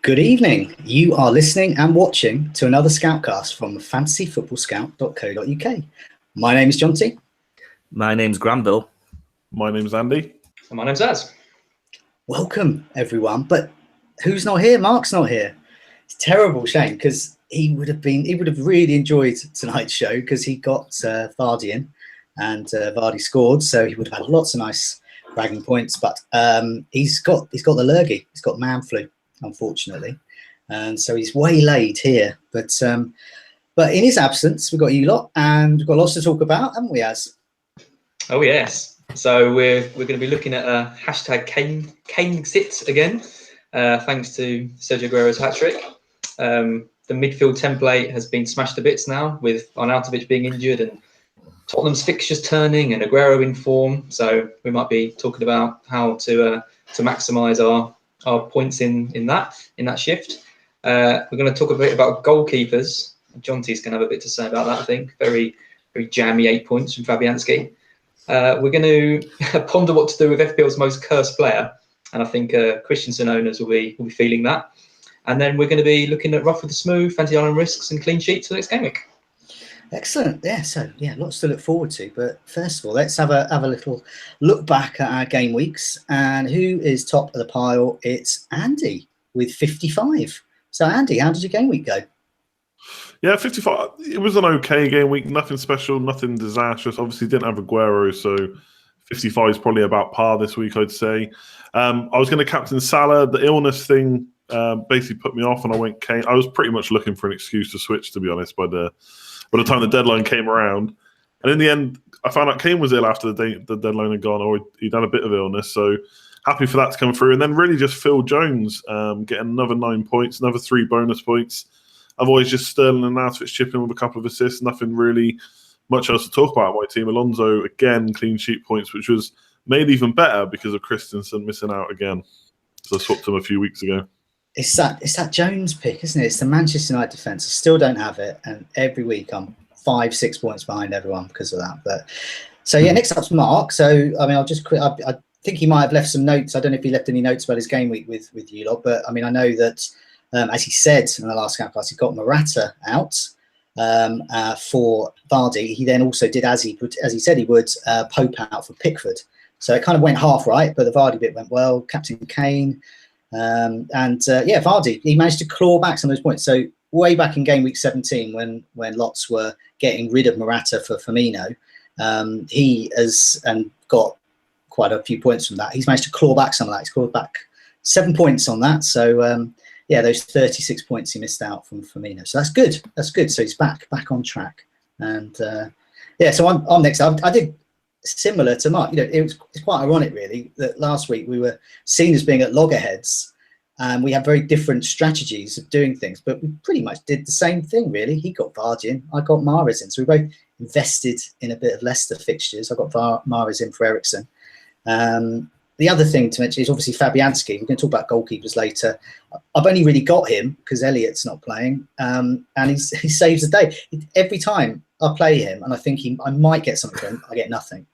Good evening. You are listening and watching to another Scoutcast from FFScoutCast.co.uk. My name is John T. My name's Granville. My name's Andy. And my name's Az. Welcome, everyone. But who's not here? Mark's not here. It's a terrible shame because he would have really enjoyed tonight's show because he got Vardy in and Vardy scored, so he would have had lots of nice bragging points. But he's got the lurgy. He's got man flu, unfortunately, and so he's waylaid here. But in his absence, we've got you lot, and we've got lots to talk about, haven't we, Az? Oh yes. So we're going to be looking at a hashtag Kane sit again, thanks to Sergio Aguero's hat trick. The midfield template has been smashed to bits now, with Arnautovic being injured and Tottenham's fixtures turning and Aguero in form. So we might be talking about how to maximise our points in that shift. We're going to talk a bit about goalkeepers. John T's going to have a bit to say about that, I think. Very, very jammy 8 points from Fabianski. We're going to ponder what to do with FPL's most cursed player, and I think Christensen owners will be feeling that. And then we're going to be looking at rough with the smooth, Fantasy Island risks, and clean sheets for the next game week. Excellent. Yeah, so lots to look forward to. But first of all, let's have a little look back at our game weeks. And who is top of the pile? It's Andy with 55. So Andy, how did your game week go? Yeah, 55. It was an okay game week. Nothing special, nothing disastrous. Obviously, didn't have Aguero, so 55 is probably about par this week, I'd say. I was going to captain Salah. The illness thing basically put me off, and I went Kane. I was pretty much looking for an excuse to switch, to be honest, by the time the deadline came around. And in the end, I found out Kane was ill after the deadline had gone, or he'd had a bit of illness. So happy for that to come through. And then really just Phil Jones getting another 9 points, another 3 bonus points. Otherwise, just Sterling and Arnautovic chipping with a couple of assists. Nothing really much else to talk about on my team. Alonso, again, clean sheet points, which was made even better because of Christensen missing out again. So I swapped him a few weeks ago. It's that Jones pick, isn't it? It's the Manchester United defence. I still don't have it, and every week I'm 5-6 points behind everyone because of that. But so yeah, next up's Mark. So I mean, I'll just quick. I think he might have left some notes. I don't know if he left any notes about his game week with you lot, but I mean, I know that as he said in the last Scoutcast, he got Morata out for Vardy. He then also did, as he said he would, Pope out for Pickford. So it kind of went half right, but the Vardy bit went well. Captain Kane. Vardy, he managed to claw back some of those points. So way back in game week 17, when lots were getting rid of Morata for Firmino, he has got quite a few points from that. He's managed to claw back some of that. He's clawed back 7 points on that. So those 36 points he missed out from Firmino. So that's good. That's good. So he's back on track. And so I'm next. I did similar to Mark. It's quite ironic, really, that last week we were seen as being at loggerheads, and we had very different strategies of doing things, but we pretty much did the same thing, really. He got Vardy in, I got Mahrez in, so we both invested in a bit of Leicester fixtures. I got Mahrez in for Eriksen. The other thing to mention is obviously Fabianski. We're going to talk about goalkeepers later. I've only really got him because Elliott's not playing, and he saves the day. Every time I play him and I think I might get something from him, I get nothing.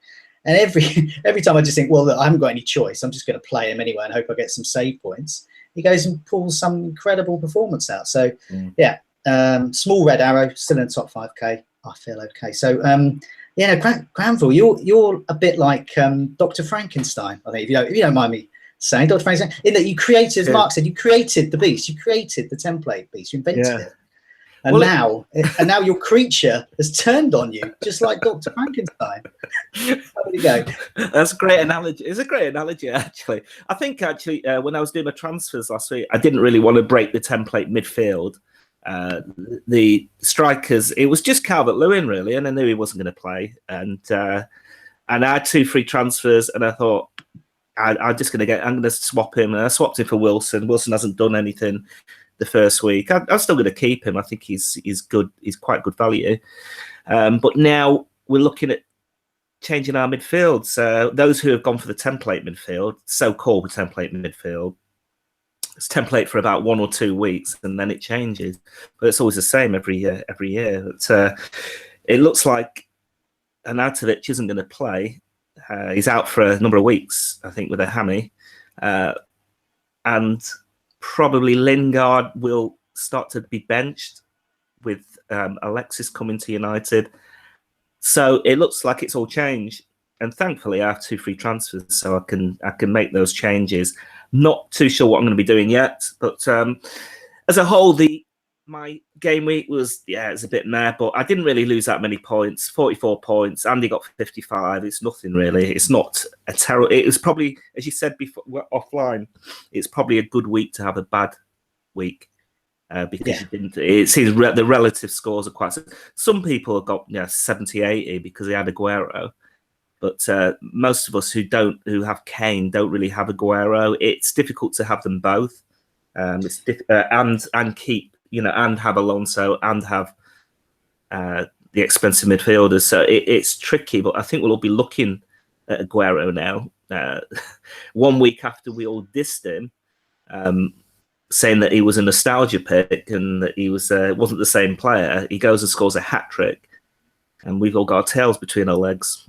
And every time I just think, well, look, I haven't got any choice. I'm just going to play him anyway and hope I get some save points. He goes and pulls some incredible performance out. So, small red arrow, still in the top 5K. I feel okay. So, Granville, you're a bit like Dr. Frankenstein, I think, if you don't mind me saying, Dr. Frankenstein, in that you created, as Mark said, you created the beast, you created the template beast, you invented it. And now your creature has turned on you, just like Dr. Frankenstein. How did you go? That's a great analogy. It's a great analogy, actually. I think, when I was doing my transfers last week, I didn't really want to break the template midfield. The strikers, it was just Calvert-Lewin, really, and I knew he wasn't going to play. And I had 2 free transfers, and I thought, I'm going to swap him. And I swapped him for Wilson. Wilson hasn't done anything the first week. I'm still going to keep him. I think he's good. He's quite good value. But now we're looking at changing our midfield. So those who have gone for the template midfield, so-called template midfield, it's template for about 1 or 2 weeks, and then it changes. But it's always the same every year. But, it looks like Arnautovic isn't going to play. He's out for a number of weeks, I think, with a hammy. And probably Lingard will start to be benched with Alexis coming to United. So it looks like it's all changed. And thankfully, I have 2 free transfers, so I can make those changes. Not too sure what I'm going to be doing yet, but as a whole, my game week was it's a bit meh, but I didn't really lose that many points. 44 points. Andy got 55. It's nothing really. It's not a terrible. It was probably, as you said before offline, it's probably a good week to have a bad week. Because you didn't. It seems the relative scores are quite. Some people have got 70, 80 because they had Aguero, but most of us who have Kane don't really have Aguero. It's difficult to have them both, and keep and have Alonso and have the expensive midfielders. So it's tricky, but I think we'll all be looking at Aguero now. 1 week after we all dissed him. Saying that he was a nostalgia pick and that he wasn't the same player. He goes and scores a hat-trick, and we've all got our tails between our legs.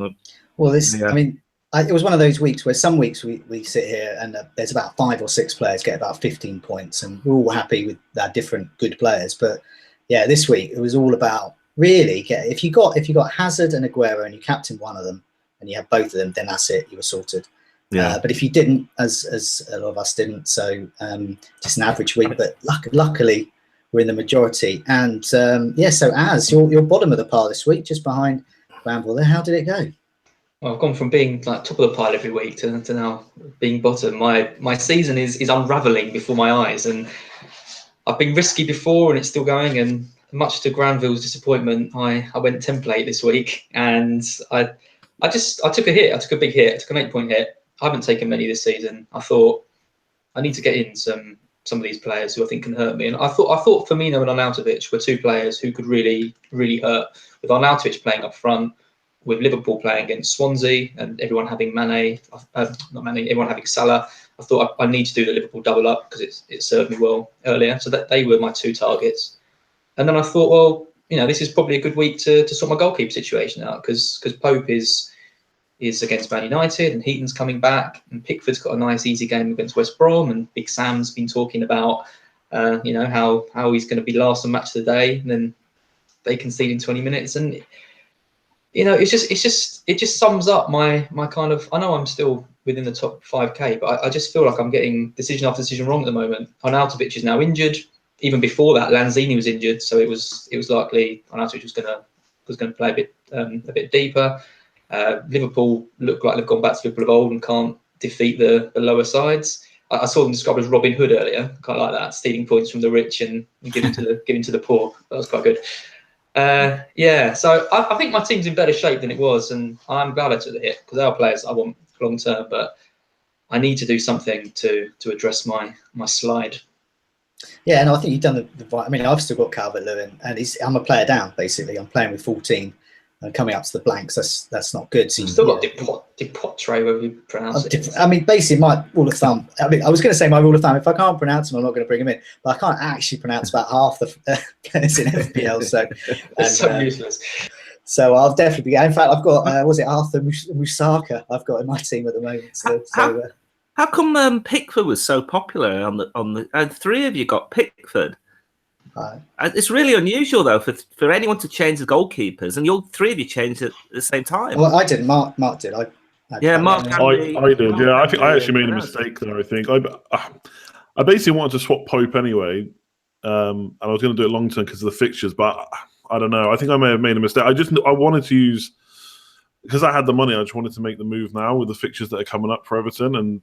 Well, I mean, it was one of those weeks where some weeks we sit here and there's about 5 or 6 players get about 15 points, and we're all happy with our different good players. But yeah, this week it was all about really if you got Hazard and Aguero and you captain one of them and you have both of them, then that's it. You were sorted. Yeah. But if you didn't, as a lot of us didn't, so just an average week. But luckily, we're in the majority. And so as you're bottom of the pile this week, just behind Bramble there. How did it go? Well, I've gone from being like top of the pile every week to now being bottom. My season is unravelling before my eyes, and I've been risky before, and it's still going. And much to Granville's disappointment, I went template this week, and I took a hit. I took a big hit. I took an 8-point hit. I haven't taken many this season. I thought I need to get in some of these players who I think can hurt me. And I thought Firmino and Arnautovic were 2 players who could really, really hurt. With Arnautovic playing up front, with Liverpool playing against Swansea, and everyone having everyone having Salah, I thought I need to do the Liverpool double up because it served me well earlier. So that they were my 2 targets. And then I thought, well, this is probably a good week to sort my goalkeeper situation out because Pope is against Man United, and Heaton's coming back, and Pickford's got a nice easy game against West Brom, and Big Sam's been talking about how he's going to be last on match of the day, and then they concede in 20 minutes, and it just sums up my kind of. I know I'm still within the top 5k, but I just feel like I'm getting decision after decision wrong at the moment. Arnautovic is now injured. Even before that, Lanzini was injured, so it was likely Arnautovic was going to play a bit deeper. Liverpool look like they've gone back to Liverpool of old and can't defeat the lower sides. I saw them described as Robin Hood earlier, kind of like that, stealing points from the rich and giving to the poor. That was quite good. So I think my team's in better shape than it was, and I'm glad I took the hit because they are players I want long term, but I need to do something to address my slide. Yeah, no, I think you've done the right. I mean, I've still got Calvert-Lewin, and I'm a player down basically. I'm playing with 14. And coming up to the blanks, that's not good. So you've still got Depotre, whoever you pronounce it. I mean, basically, my rule of thumb. I mean, I was going to say my rule of thumb. If I can't pronounce them, I'm not going to bring them in. But I can't actually pronounce about half the players in FPL. So it's so useless. So I'll definitely be. In fact, I've got Arthur Musaka. I've got in my team at the moment. How come Pickford was so popular on the 3 of you got Pickford? It's really unusual though for anyone to change the goalkeepers, and your 3 of you changed at the same time. Well, I didn't. Mark did. Mark. I did. Yeah, I think I actually made a mistake there. I think I basically wanted to swap Pope anyway, and I was going to do it long term because of the fixtures, but I don't know. I think I may have made a mistake. I wanted to use because I had the money. I just wanted to make the move now with the fixtures that are coming up for Everton, and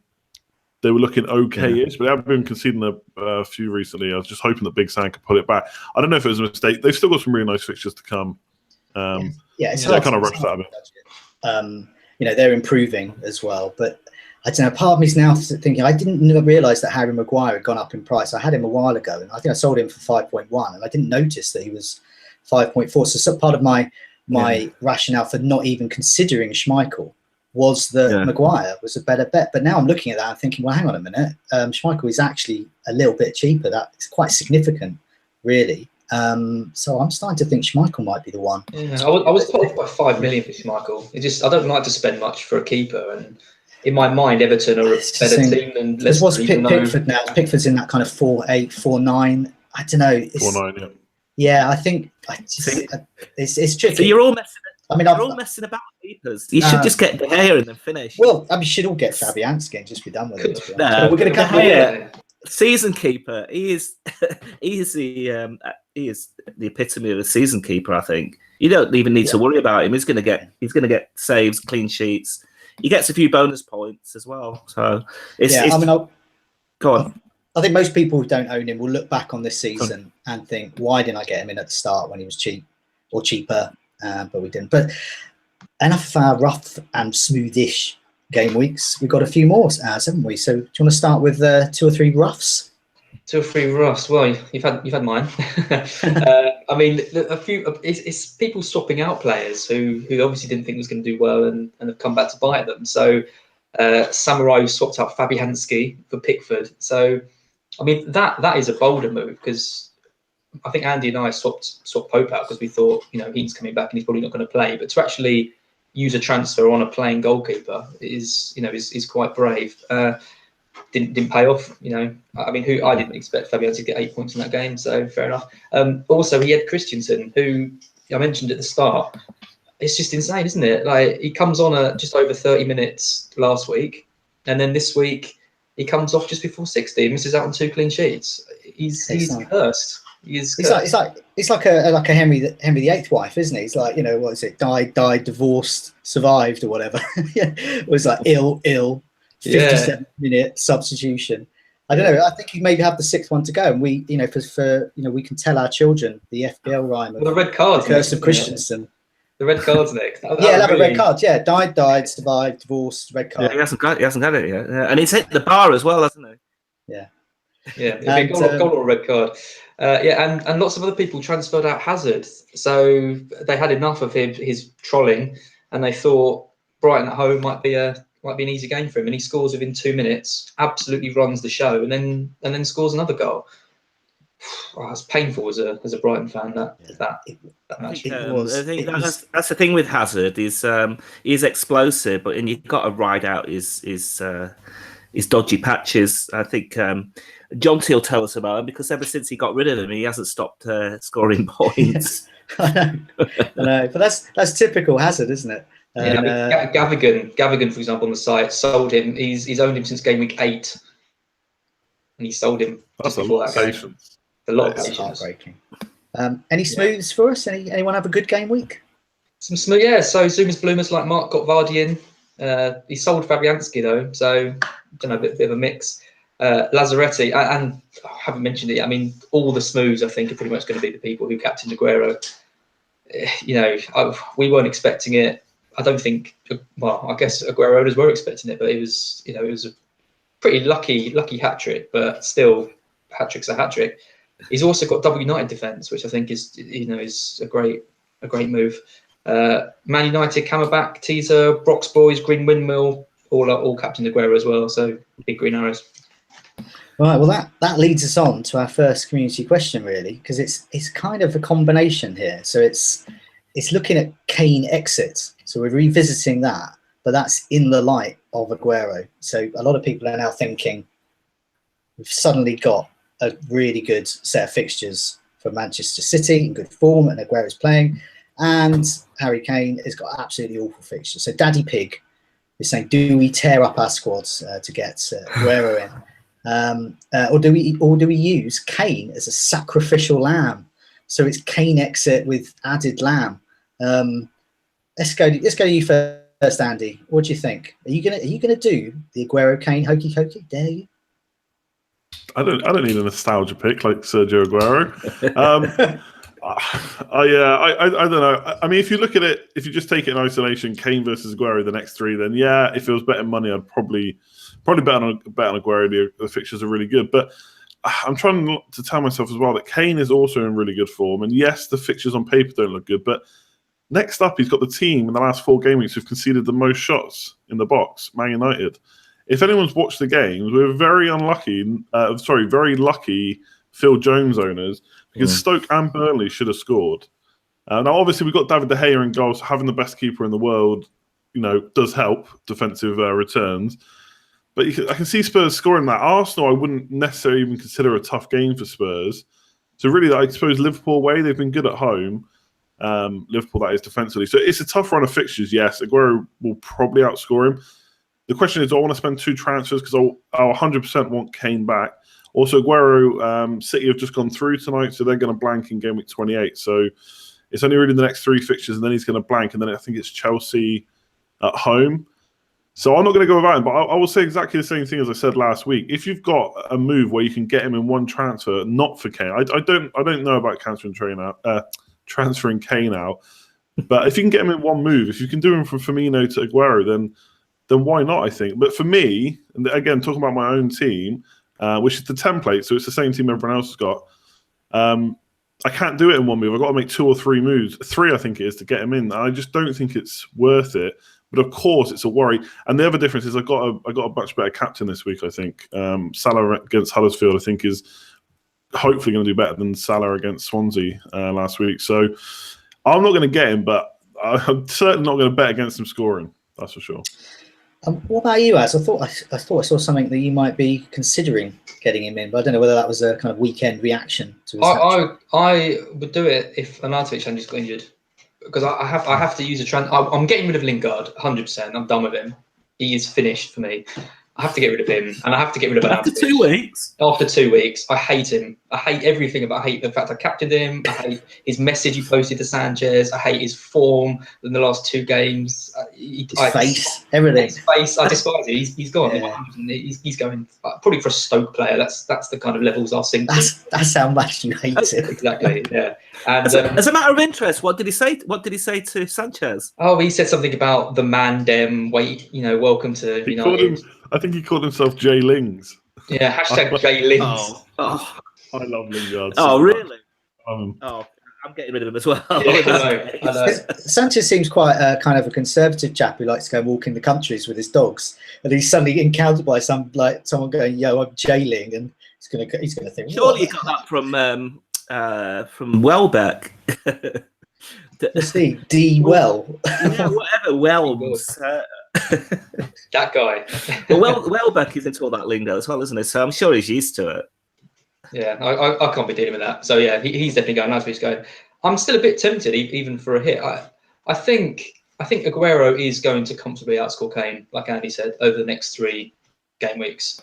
they were looking okay-ish, but they have been conceding a few recently. I was just hoping that Big Sam could pull it back. I don't know if it was a mistake. They've still got some really nice fixtures to come. It's that kind of rushed that a bit. They're improving as well. But I don't know, part of me is now thinking, I didn't realise that Harry Maguire had gone up in price. I had him a while ago, and I think I sold him for 5.1, and I didn't notice that he was 5.4. So part of my rationale for not even considering Schmeichel was that Maguire was a better bet. But now I'm looking at that and thinking, well, hang on a minute. Schmeichel is actually a little bit cheaper. That's quite significant, really. So I'm starting to think Schmeichel might be the one. Yeah, I was put off by 5 million for Schmeichel. I don't like to spend much for a keeper, and in my mind, Everton are a better team than Leicester. What's Pickford now? Pickford's in that kind of 4-8, 4-9. I don't know. 4-9, yeah. Yeah, I think it's tricky. So you're all messing. I mean, you're all messing about with keepers. You should just get De Gea and then finish. Well, I mean, you should all get Fabianski and just be done with it. To be honest. No, We're going to come here. Season keeper. He is the epitome of a season keeper. I think you don't even need to worry about him. He's going to get saves, clean sheets. He gets a few bonus points as well. So go on. I think most people who don't own him will look back on this season and think, why didn't I get him in at the start when he was cheap or cheaper? But we didn't. But enough of our rough and smoothish game weeks. We've got a few more, haven't we? So do you want to start with 2 or 3 roughs? 2 or 3 roughs. Well, you've had mine. I mean, a few. It's people swapping out players who obviously didn't think was going to do well and have come back to bite them. So Samurai swapped out Fabianski for Pickford. So I mean that is a bolder move, because I think Andy and I swapped Pope out because we thought, Heaton's coming back and he's probably not going to play. But to actually use a transfer on a playing goalkeeper is quite brave. Didn't pay off. I mean, I didn't expect Fabianski to get 8 points in that game, so fair enough. Also, he had Christensen, who I mentioned at the start. It's just insane, isn't it? Like, he comes on at just over 30 minutes last week, and then this week he comes off just before 60, misses out on 2 clean sheets. He's cursed. It's like a Henry VIII wife, isn't he? It's like, what is it? Died, divorced, survived, or whatever. It was like ill, 57-minute substitution. I don't know. I think you maybe have the 6th one to go, and we, we can tell our children the FPL rhyme of the red cards, the curse of Christensen. The red cards next. He'll have a red card. Yeah, died, survived, divorced, red card. Yeah, he hasn't got it yet. Yeah. And he's hit the bar as well, hasn't he? Yeah. Yeah, a goal or a red card. And lots of other people transferred out Hazard. So they had enough of his trolling, and they thought Brighton at home might be an easy game for him. And he scores within 2 minutes, absolutely runs the show, and then scores another goal. Oh, it's painful as a Brighton fan that match. I think that's the thing with Hazard is he's explosive, but you've got to ride out his dodgy patches. I think Jonty will tell us about him, because ever since he got rid of him, he hasn't stopped scoring points. I know, but that's typical Hazard, isn't it? I mean, Gavigan, for example, on the site sold him. He's owned him since game week 8, and he sold him. That's a lot of patience. A lot of patience. Heartbreaking. Any smooths for us? Anyone have a good game week? Some smooth, yeah. So Zumas Bloomers like Mark got Vardy in. He sold Fabianski though, so I don't know, a bit of a mix. Lazzaretti, and I haven't mentioned it. I mean, all the smooths I think are pretty much going to be the people who captained Aguero. We weren't expecting it. I don't think. Well, I guess Aguero owners were expecting it, but it was a pretty lucky hat trick. But still, hat trick's a hat trick. He's also got double United defence, which I think is a great move. Man United, Camelback, Teaser, Brock's Boys, Green Windmill, all captain Aguero as well. So big green arrows. Right, well that leads us on to our first community question, really, because it's kind of a combination here. So it's looking at Kane exit. So we're revisiting that, but that's in the light of Aguero. So a lot of people are now thinking we've suddenly got a really good set of fixtures for Manchester City in good form, and Aguero's playing, and Harry Kane has got absolutely awful fixtures. So Daddy Pig is saying, do we tear up our squads to get Aguero in, or do we use Kane as a sacrificial lamb? So it's Kane exit with added lamb. Let's go to you first, Andy. What do you think? Are you gonna do the Aguero Kane hokey cokey? Dare you? I don't need a nostalgia pick like Sergio Aguero. I don't know. I mean, if you look at it, if you just take it in isolation, Kane versus Aguero, the next 3, then yeah, if it was betting money, I'd probably bet on Aguero. The fixtures are really good, but I'm trying to tell myself as well that Kane is also in really good form. And yes, the fixtures on paper don't look good, but next up, he's got the team in the last 4 game weeks who've conceded the most shots in the box, Man United. If anyone's watched the games, we're very lucky Phil Jones owners, because Stoke and Burnley should have scored. Now, obviously, we've got David De Gea in goal, so having the best keeper in the world does help defensive returns. But I can see Spurs scoring that. Arsenal, I wouldn't necessarily even consider a tough game for Spurs. So really, I suppose Liverpool away, they've been good at home. Liverpool, that is, defensively. So it's a tough run of fixtures, yes. Aguero will probably outscore him. The question is, do I want to spend 2 transfers? Because I'll 100% want Kane back. Also, Aguero, City have just gone through tonight, so they're going to blank in game week 28. So it's only really the next 3 fixtures, and then he's going to blank. And then I think it's Chelsea at home. So I'm not going to go without him, but I will say exactly the same thing as I said last week. If you've got a move where you can get him in one transfer, not for Kane, I don't know about transferring Kane out, but if you can get him in one move, if you can do him from Firmino to Aguero, then why not? I think. But for me, and again, talking about my own team, which is the template, so it's the same team everyone else has got. I can't do it in one move. I've got to make 2 or 3 moves. 3, I think it is, to get him in. I just don't think it's worth it. But of course, it's a worry. And the other difference is I got a much better captain this week, I think. Salah against Huddersfield, I think, is hopefully going to do better than Salah against Swansea last week. So I'm not going to get him, but I'm certainly not going to bet against him scoring. That's for sure. What about you, Az? I thought I saw something that you might be considering getting him in, but I don't know whether that was a kind of weekend reaction to his I would do it if Arnautovic hadn't just got injured. Because I have to use a I'm getting rid of Lingard 100%. I'm done with him. He is finished for me. I have to get rid of him, and I have to get rid of After 2 weeks. After 2 weeks, I hate him. I hate everything about. I hate the fact I captained him. I hate his message he posted to Sanchez. I hate his form in the last 2 games. His face, everything. His face, I despise it. He's gone. Yeah. He's going probably for a Stoke player. That's the kind of levels I'll sink to. That's how much you hate it. Exactly. Yeah. And as a matter of interest, what did he say? What did he say to Sanchez? Oh, he said something about the man dem. Wait, welcome to United. I think he called himself Jay Lings. Yeah, hashtag Jay Lings. Oh. I love Lingard. Oh, really? I'm getting rid of him as well. Yeah, I know. Sanchez seems quite a kind of a conservative chap who likes to go walk in the countries with his dogs, and he's suddenly encountered by someone going, "Yo, I'm jailing," and he's gonna think. Surely you got that from Welbeck. See, D. Well. Yeah, whatever. Wells. That guy. Well, Welbeck is into all that lingo as well, isn't he? So I'm sure he's used to it. Yeah, I can't be dealing with that. So yeah, he's definitely going. As he's going, I'm still a bit tempted, even for a hit. I think Aguero is going to comfortably outscore Kane, like Andy said, over the next 3 game weeks,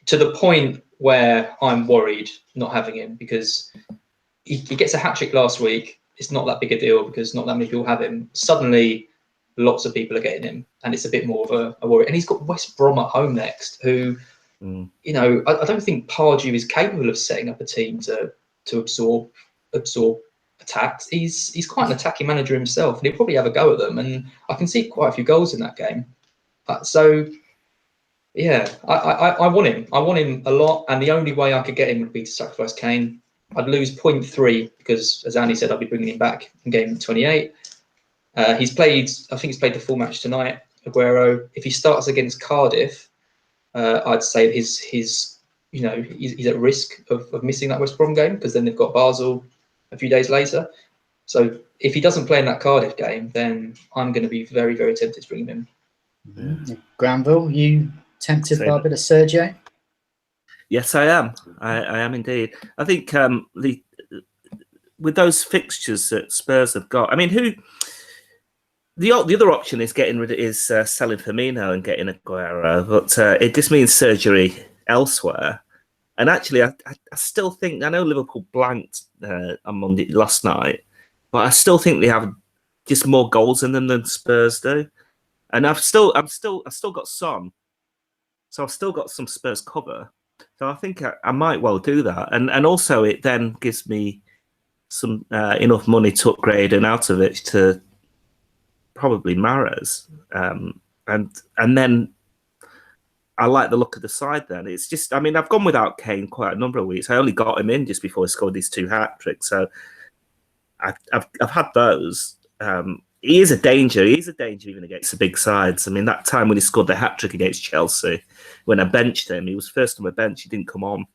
to the point where I'm worried not having him, because he gets a hat trick last week. It's not that big a deal because not that many people have him. Suddenly, lots of people are getting him, and it's a bit more of a worry. And he's got West Brom at home next, who, I don't think Pardew is capable of setting up a team to absorb attacks. He's quite an attacking manager himself, and he'll probably have a go at them. And I can see quite a few goals in that game. So, yeah, I want him. I want him a lot, and the only way I could get him would be to sacrifice Kane. I'd lose 0.3 because, as Andy said, I'll be bringing him back in game 28. He's played the full match tonight, Aguero. If he starts against Cardiff, I'd say he's at risk of missing that West Brom game, because then they've got Basel a few days later. So if he doesn't play in that Cardiff game, then I'm going to be very, very tempted to bring him in. Yeah. Granville, you tempted by a bit of Sergio? Yes, I am. I am indeed. I think with those fixtures that Spurs have got, I mean, the other option is selling Firmino and getting Aguero, but it just means surgery elsewhere. And actually, I still think, I know Liverpool blanked on Monday last night, but I still think they have just more goals in them than Spurs do. And I've still got some, so I've still got some Spurs cover. So I think I might well do that, and also it then gives me some enough money to upgrade Arnautovic to probably Mahrez, and then I like the look of the side. Then it's just, I mean, I've gone without Kane quite a number of weeks. I only got him in just before he scored these 2 hat tricks, so I've had those. He is a danger. He's a danger even against the big sides. I mean, that time when he scored the hat trick against Chelsea, when I benched him, he was first on my bench. He didn't come on.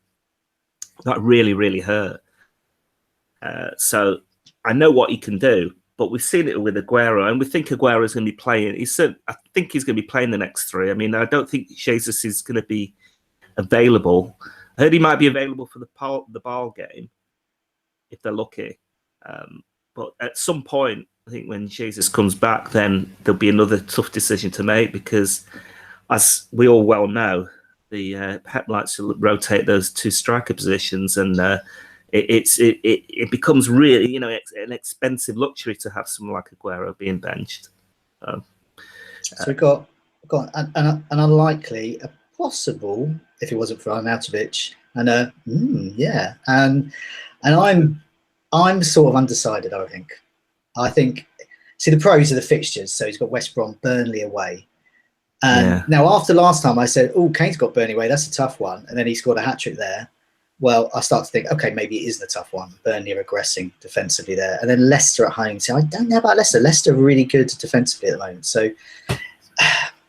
That really, really hurt. So I know what he can do, but we've seen it with Aguero, and we think Aguero's going to be playing. I think he's going to be playing the next 3. I mean, I don't think Jesus is going to be available. I heard he might be available for the Ball game if they're lucky. But at some point, I think when Jesus comes back, then there'll be another tough decision to make, because, as we all well know, the Pep likes to rotate those 2 striker positions, and it becomes really, an expensive luxury to have someone like Aguero being benched. So we've got an unlikely, a possible, if it wasn't for Arnautovic, and and I'm sort of undecided. I think see, the pros are the fixtures. So he's got West Brom, Burnley away. And now, after last time, I said, "Oh, Kane's got Burnley away. That's a tough one." And then he scored a hat-trick there. Well, I start to think, okay, maybe it isn't a tough one. Burnley are aggressing defensively there. And then Leicester at home. So I don't know about Leicester. Leicester are really good defensively at the moment. So,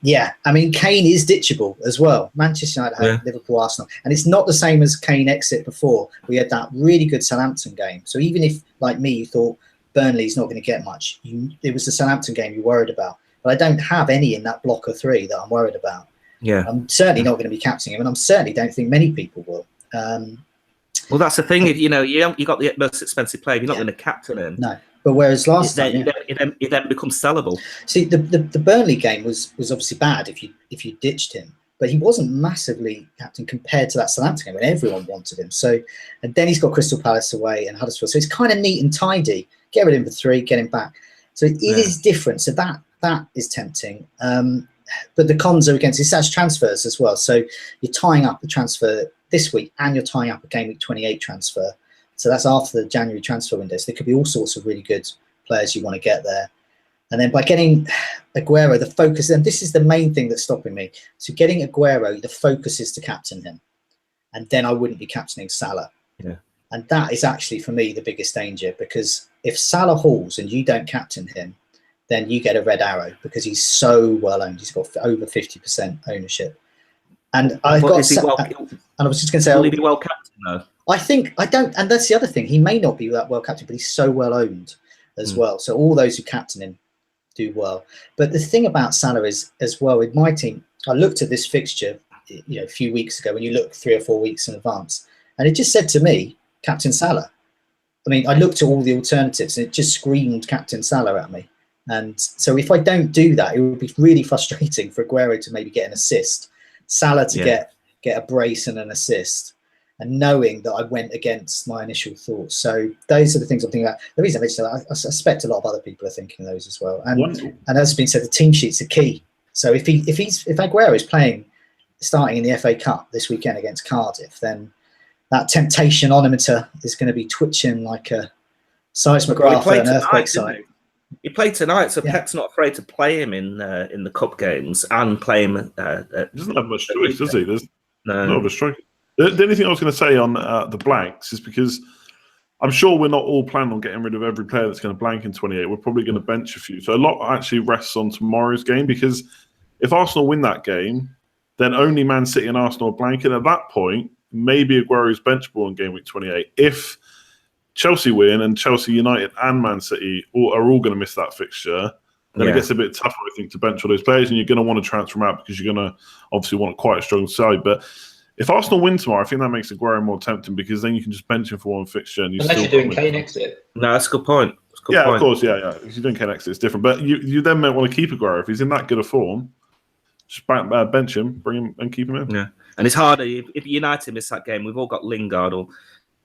yeah, I mean, Kane is ditchable as well. Manchester United have Liverpool, Arsenal. And it's not the same as Kane exit before. We had that really good Southampton game. So even if, like me, you thought Burnley's not going to get much, it was the Southampton game you worried about. But I don't have any in that block of 3 that I'm worried about. Yeah, I'm certainly not going to be captaining him, and I certainly don't think many people will. Well, that's the thing. If you got the most expensive player, you're not going to captain him. No, but whereas last time, it then becomes sellable. See, the Burnley game was obviously bad if you ditched him, but he wasn't massively captain compared to that Southampton game when everyone wanted him. So, and then he's got Crystal Palace away and Huddersfield, so it's kind of neat and tidy. Get rid of him for 3, get him back. So it is different. So that is tempting. But the cons are against it's transfers as well. So you're tying up the transfer this week, and you're tying up a game week 28 transfer. So that's after the January transfer window. So there could be all sorts of really good players you want to get there. And then by getting Aguero, the focus, and this is the main thing that's stopping me. So getting Aguero, the focus is to captain him. And then I wouldn't be captaining Salah. Yeah. And that is actually, for me, the biggest danger, because if Salah hauls and you don't captain him, then you get a red arrow, because he's so well owned. He's got over 50% ownership. And I was just going to say, will he be well captain though? I don't, and that's the other thing. He may not be that well captain, but he's so well owned as well. So all those who captain him do well. But the thing about Salah is, as well, with my team, I looked at this fixture, a few weeks ago, when you look 3 or 4 weeks in advance, and it just said to me, Captain Salah. I mean, I looked at all the alternatives, and it just screamed Captain Salah at me. And so if I don't do that, it would be really frustrating for Aguero to maybe get an assist, Salah to get a brace and an assist, and knowing that I went against my initial thoughts. So those are the things I'm thinking about. The reason I mentioned that, I suspect a lot of other people are thinking those as well. And as has been said, the team sheets are key. So if Aguero is starting in the FA Cup this weekend against Cardiff, then that temptation onometer is going to be twitching like a seismograph at an earthquake site. He played tonight, so Pep's not afraid to play him in the cup games and play him. He doesn't have much choice, does he? There's not of a striker. The only thing I was going to say on the blanks is because I'm sure we're not all planning on getting rid of every player that's going to blank in 28. We're probably going to bench a few. So a lot actually rests on tomorrow's game, because if Arsenal win that game, then only Man City and Arsenal are blanking. At that point, maybe Aguero's benchable in game week 28. If Chelsea win and Chelsea, United and Man City are all going to miss that fixture, then it gets a bit tougher, I think, to bench all those players, and you're going to want to transfer them out because you're going to obviously want quite a strong side. But if Arsenal win tomorrow, I think that makes Aguero more tempting, because then you can just bench him for one fixture. And unless you're doing Kane exit. No, that's a good point. Of course, yeah. If you're doing Kane exit, it's different. But you then might want to keep Aguero. If he's in that good a form, just bench him, bring him and keep him in. Yeah, and it's harder. If United miss that game, we've all got Lingard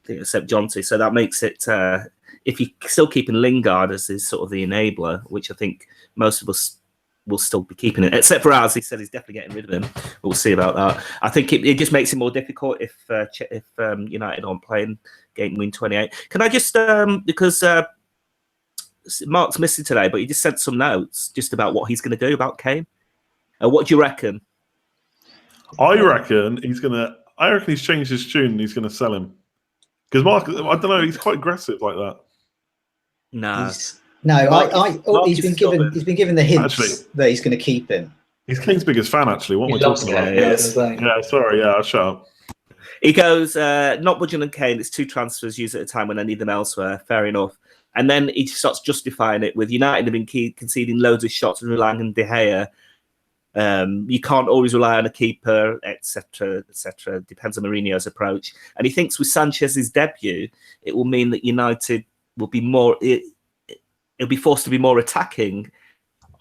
except Jonty, so that makes it. If you're still keeping Lingard as is sort of the enabler, which I think most of us will still be keeping it, except for ours. He said he's definitely getting rid of him. We'll see about that. I think it just makes it more difficult if United aren't playing game win 28. Can I just because Mark's missing today, but he just sent some notes just about what he's going to do about Kane. What do you reckon? I reckon he's changed his tune and he's going to sell him. Because Mark, I don't know, he's quite aggressive like that. He's been given the hints that he's going to keep him. He's Kane's biggest fan, actually. What am I talking about? I'll shut up. He goes, not budging on Kane. It's 2 transfers used at a time when I need them elsewhere. Fair enough. And then he starts justifying it with United have been conceding loads of shots and relying on De Gea. You can't always rely on a keeper, etc., etc. Depends on Mourinho's approach. And he thinks with Sanchez's debut, it will mean that United will be more. It'll be forced to be more attacking,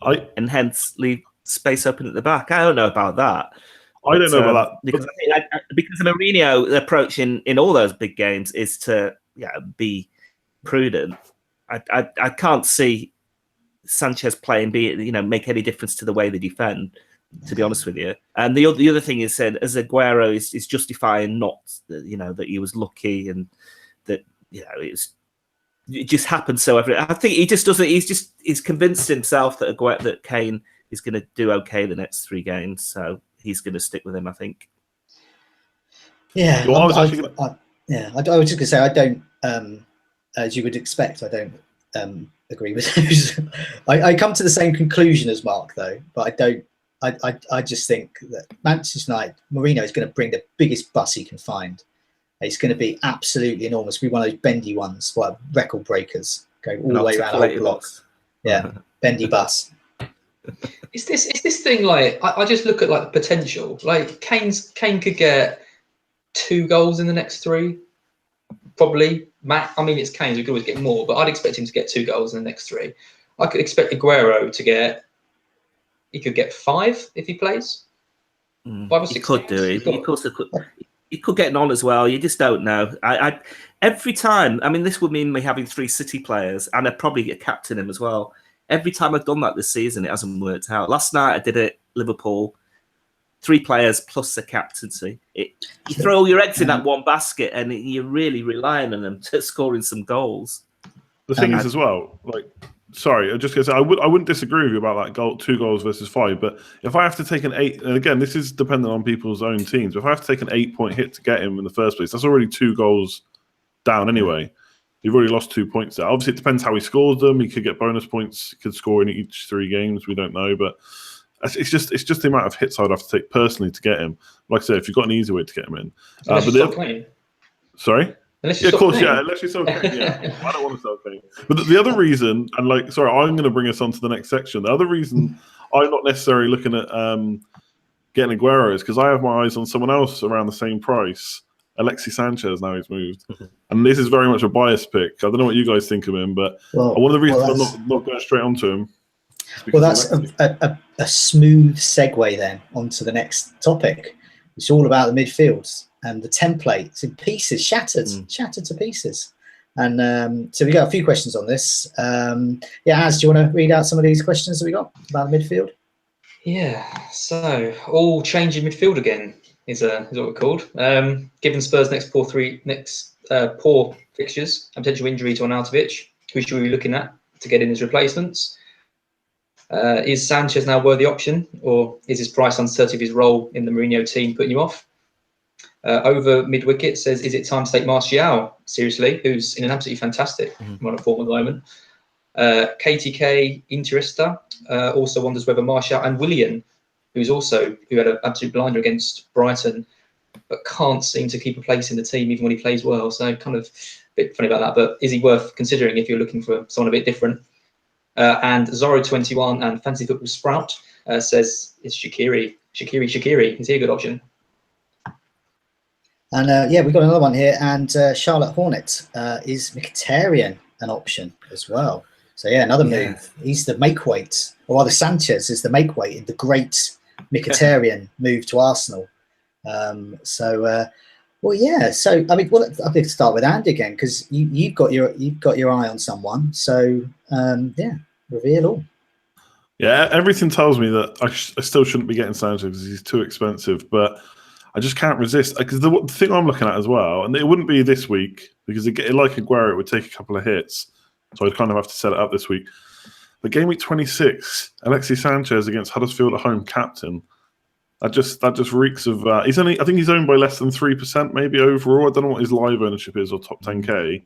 and hence leave space open at the back. I don't know about that. I don't know about that because the Mourinho approach in all those big games is to be prudent. I can't see Sanchez playing make any difference to the way they defend, to be honest with you. And the other thing is said as Aguero is justifying not that he was lucky and that it just happened so every. I think he just doesn't. He's convinced himself that Kane is going to do okay the next 3 games, so he's going to stick with him, I think. Yeah, I was just going to say I don't. As you would expect, I don't agree with those. I come to the same conclusion as Mark, though, but I don't. I just think that Manchester United, Mourinho is going to bring the biggest bus he can find. It's going to be absolutely enormous. Be one of those bendy ones, record breakers, going all the way around the whole block. Yeah, bendy bus. Is this thing like I just look at like the potential? Like Kane could get 2 goals in the next 3. Probably. I mean, it's Kane, so he could always get more, but I'd expect him to get 2 goals in the next 3. I could expect Aguero to get 5 if he plays. 5 or 6. He could do it. Of course, he could get on as well. You just don't know. I every time. I mean, this would mean me having 3 City players, and I'd probably get captain him as well. Every time I've done that this season, it hasn't worked out. Last night I did it. Liverpool. 3 players plus a captaincy. You throw all your eggs in that one basket, and you're really relying on them to scoring some goals. The thing is, as well, sorry, I just gonna say I wouldn't disagree with you about that 2 goals versus 5. But if I have to take an 8, and again, this is dependent on people's own teams. But if I have to take an 8-point hit to get him in the first place, that's already 2 goals down anyway. You've already lost 2 points there. Obviously, it depends how he scores them. He could get bonus points. He could score in each 3 games. We don't know, but. It's just the amount of hits I'd have to take personally to get him. Like I said, if you've got an easy way to get him in, Sorry. Unless you stop Kane. Yeah, I don't want to stop Kane. But the other reason, and I'm going to bring us on to the next section. The other reason I'm not necessarily looking at getting Aguero is because I have my eyes on someone else around the same price. Alexis Sanchez now he's moved, and this is very much a biased pick. I don't know what you guys think of him, but one of the reasons I'm not going straight onto him. Well, that's a smooth segue then onto the next topic. It's all about the midfields and the template. It's in pieces, shattered to pieces. And so we got a few questions on this. Az, do you want to read out some of these questions that we got about the midfield? Yeah, so all change in midfield again is what we're called. Given Spurs' next poor fixtures and potential injury to Arnautovic, who should we be looking at to get in as replacements? Is Sanchez now a worthy option, or is his price uncertainty of his role in the Mourinho team putting you off? Over mid-wicket says, is it time to take Martial seriously, who's in an absolutely fantastic run of form at the moment? KTK Interesta also wonders whether Martial and Willian, who had an absolute blinder against Brighton, but can't seem to keep a place in the team even when he plays well. So kind of a bit funny about that, but is he worth considering if you're looking for someone a bit different? And Zorro21 and Fantasy Football Sprout says, is Shaqiri. Is he a good option? And we got another one here. And Charlotte Hornet, is Mkhitaryan an option as well? So another move. He's the make weight, or rather Sanchez is the make weight in the great Mkhitaryan move to Arsenal. So I mean, I'll start with Andy again because you've got your eye on someone. So reveal all. Yeah, everything tells me that I still shouldn't be getting Sanchez because he's too expensive, but I just can't resist. Because the thing I'm looking at as well, and it wouldn't be this week because like Aguero, it would take a couple of hits, so I'd kind of have to set it up this week. But game week 26, Alexis Sanchez against Huddersfield at home, captain. That just reeks of. I think he's owned by less than 3% maybe overall. I don't know what his live ownership is or top 10k.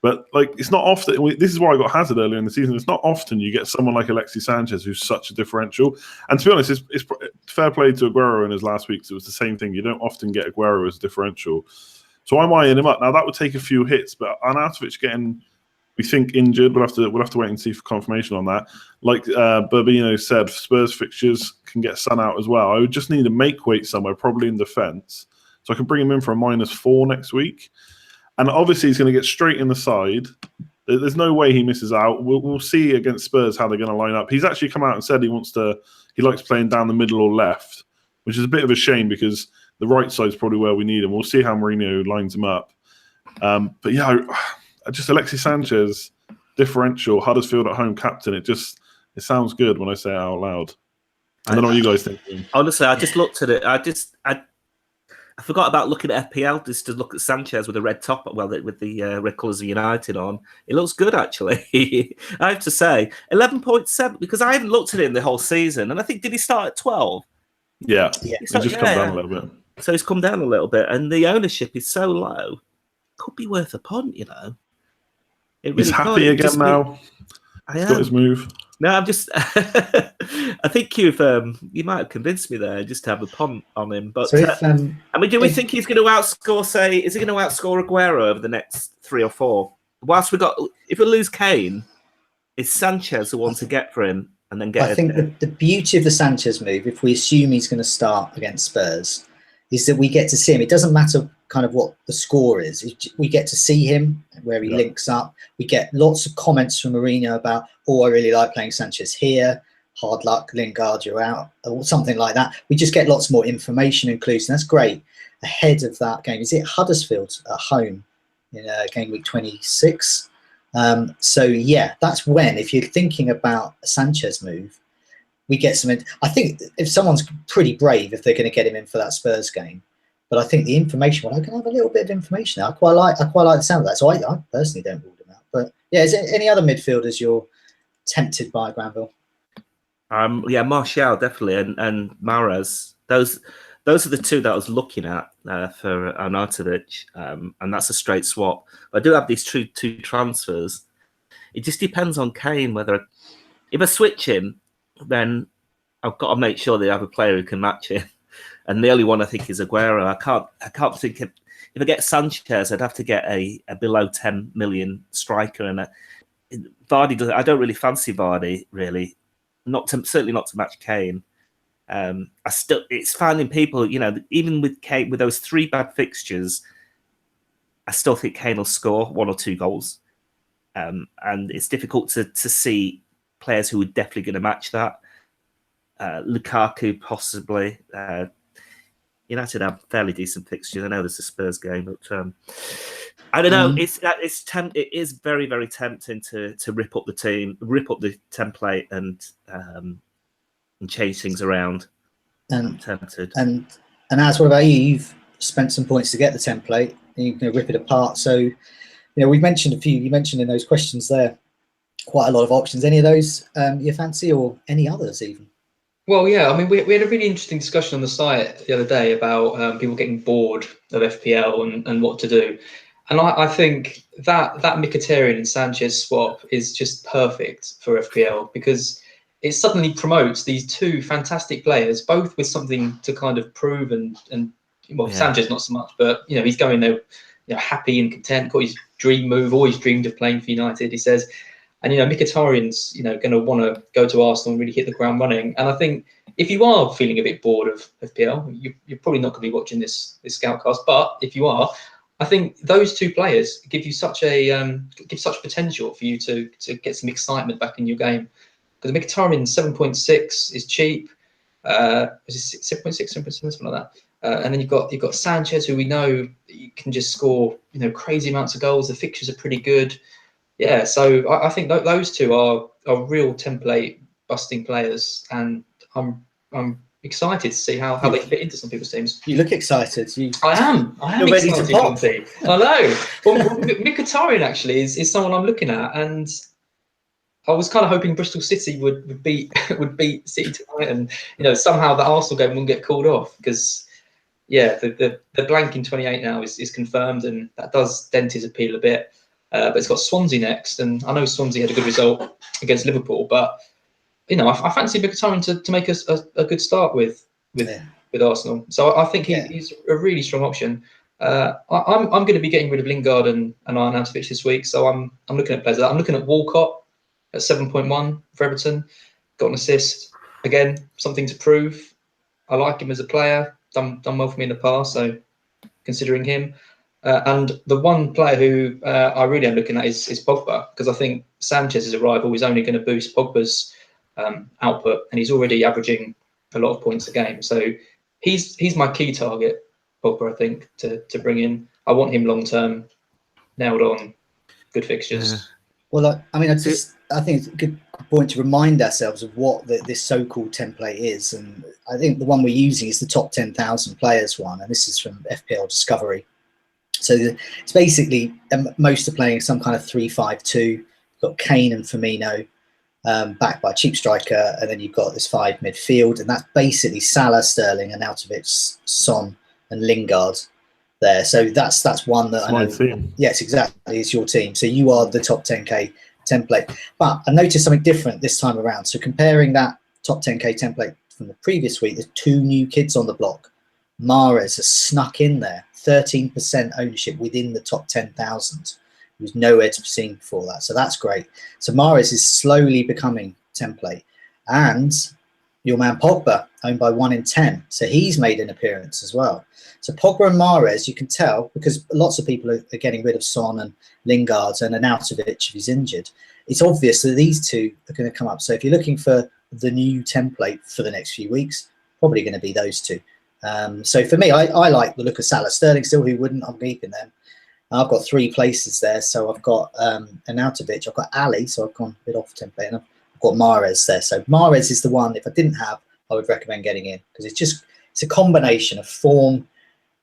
But it's not often. This is why I got Hazard earlier in the season. It's not often you get someone like Alexis Sanchez who's such a differential. And to be honest, it's fair play to Aguero in his last week. So it was the same thing. You don't often get Aguero as a differential. So I'm eyeing him up. Now that would take a few hits, but Arnautovic getting we think injured. We'll have to wait and see for confirmation on that. Like Burbino said, Spurs fixtures can get Son out as well. I would just need a make weight somewhere, probably in defence, so I can bring him in for a -4 next week. And obviously, he's going to get straight in the side. There's no way he misses out. We'll see against Spurs how they're going to line up. He's actually come out and said he likes playing down the middle or left, which is a bit of a shame because the right side is probably where we need him. We'll see how Mourinho lines him up. But yeah, just Alexis Sanchez, differential, Huddersfield at home captain. It sounds good when I say it out loud. I don't know what you guys think. Honestly, I just looked at it. I forgot about looking at FPL just to look at Sanchez with a red top, with the red colours of United on. It looks good, actually. I have to say, 11.7 because I haven't looked at it in the whole season, and I think did he start at 12? Yeah. He's just come down a little bit. So he's come down a little bit, and the ownership is so low. Could be worth a punt, you know. Really he's happy again now. He's got his move. No, I'm just. I think you might have convinced me there just to have a punt on him. But so if, do we think he's going to outscore? Is he going to outscore Aguero over the next 3 or 4? Whilst if we lose Kane, is Sanchez the one to get for him and then get? I think the beauty of the Sanchez move, if we assume he's going to start against Spurs, is that we get to see him. It doesn't matter kind of what the score is. We get to see him where he links up. We get lots of comments from Mourinho about, I really like playing Sanchez here. Hard luck, Lingard, you're out, or something like that. We just get lots more information and clues, and that's great. Ahead of that game, is it Huddersfield at home in game week 26? So yeah, that's when, if you're thinking about a Sanchez move, we get some. I think if someone's pretty brave, if they're going to get him in for that Spurs game. But I think the information, I can have a little bit of information now. I quite like the sound of that. So I personally don't rule him out. But yeah, is there any other midfielders you're tempted by, Granville? Yeah, Martial definitely, and Mahrez. Those are the two that I was looking at for Arnautovic, and that's a straight swap. But I do have these two transfers. It just depends on Kane whether if I switch him, then I've got to make sure they have a player who can match him. And the only one I think is Aguero. I can't think if I get Sanchez, I'd have to get a below 10 million striker. And Vardy, I don't really fancy Vardy really, certainly not to match Kane. It's finding people, even with Kane, with those 3 bad fixtures, I still think Kane will score 1 or 2 goals. And it's difficult to see players who are definitely going to match that. Lukaku possibly. United have fairly decent fixtures. I know there's a Spurs game, but I don't know. It is very, very tempting to rip up the team, rip up the template, and change things around. I'm tempted. And Az, what about you? You've spent some points to get the template, and you're going to rip it apart. So, we've mentioned a few. You mentioned in those questions there quite a lot of options. Any of those you fancy, or any others even? Well, yeah, I mean, we had a really interesting discussion on the site the other day about people getting bored of FPL and what to do. And I think that Mkhitaryan and Sanchez swap is just perfect for FPL because it suddenly promotes these 2 fantastic players, both with something to kind of prove Sanchez not so much, but, he's going there, happy and content, got his dream move, always dreamed of playing for United, he says. And, Mkhitaryan's, going to want to go to Arsenal and really hit the ground running. And I think if you are feeling a bit bored of FPL, you're probably not going to be watching this Scoutcast. But if you are, I think those 2 players give you such potential for you to get some excitement back in your game. Because Mkhitaryan 7.6 is cheap. Is it 7.6, 7.7, something like that. And then you've got Sanchez, who we know can just score, crazy amounts of goals. The fixtures are pretty good. Yeah, so I think those 2 are real template busting players, and I'm excited to see how they fit into some people's teams. You look excited. I am You're ready excited, to pop. I know. Well, Mkhitaryan actually is someone I'm looking at, and I was kind of hoping Bristol City would beat City tonight, and somehow the Arsenal game wouldn't get called off because the blank in 28 now is confirmed, and that does dent his appeal a bit. But it's got Swansea next, and I know Swansea had a good result against Liverpool, but I fancy Mkhitaryan to make us a good start with Arsenal. So I think he's a really strong option. I'm going to be getting rid of Lingard and Arnautovic this week, so I'm looking at players. I'm looking at Walcott at 7.1 for Everton. Got an assist again, something to prove. I like him as a player. Done well for me in the past, so considering him. And the one player who I really am looking at is Pogba, because I think Sanchez's arrival is only going to boost Pogba's output, and he's already averaging a lot of points a game. So he's my key target, Pogba, I think, to bring in. I want him long term, nailed on, good fixtures. Yeah. Well, I mean, I think it's a good point to remind ourselves of what this so-called template is, and I think the one we're using is the top 10,000 players one, and this is from FPL Discovery. So it's basically most are playing some kind of 3-5-2. You've got Kane and Firmino backed by a cheap striker, and then you've got this 5 midfield, and that's basically Salah, Sterling, Arnautovic, Son, and Lingard there. So that's one that That's I know. my team. Yes, exactly. It's your team. So you are the top 10k template. But I noticed something different this time around. So comparing that top 10k template from the previous week, there's 2 new kids on the block. Mahrez has snuck in there, 13% ownership within the top 10,000. He was nowhere to be seen before that. So that's great. So Mahrez is slowly becoming template. And your man Pogba, owned by 1 in 10. So he's made an appearance as well. So Pogba and Mahrez, you can tell, because lots of people are getting rid of Son and Lingard and Arnautovic if he's injured. It's obvious that these two are going to come up. So if you're looking for the new template for the next few weeks, probably going to be those two. So for me, I like the look of Salah. Sterling still, who wouldn't? I'm keeping them. I've got 3 places there. So I've got Arnautovic, I've got Ali, so I've gone a bit off template, and I've got Mahrez there. So Mahrez is the one, if I didn't have, I would recommend getting in, because it's a combination of form,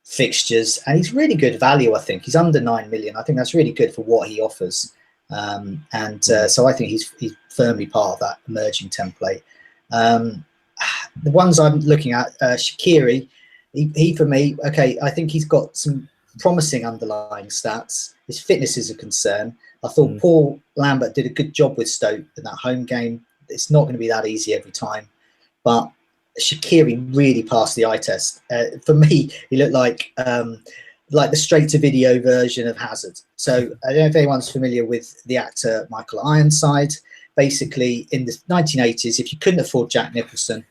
fixtures, and he's really good value. I think he's under 9 million. I think that's really good for what he offers. So I think he's firmly part of that emerging template. The ones I'm looking at, Shaqiri, he for me, okay, I think he's got some promising underlying stats. His fitness is a concern. I thought Paul Lambert did a good job with Stoke in that home game. It's not going to be that easy every time, but Shaqiri really passed the eye test. For me, he looked like the straight-to-video version of Hazard. So I don't know if anyone's familiar with the actor Michael Ironside. Basically, in the 1980s, if you couldn't afford Jack Nicholson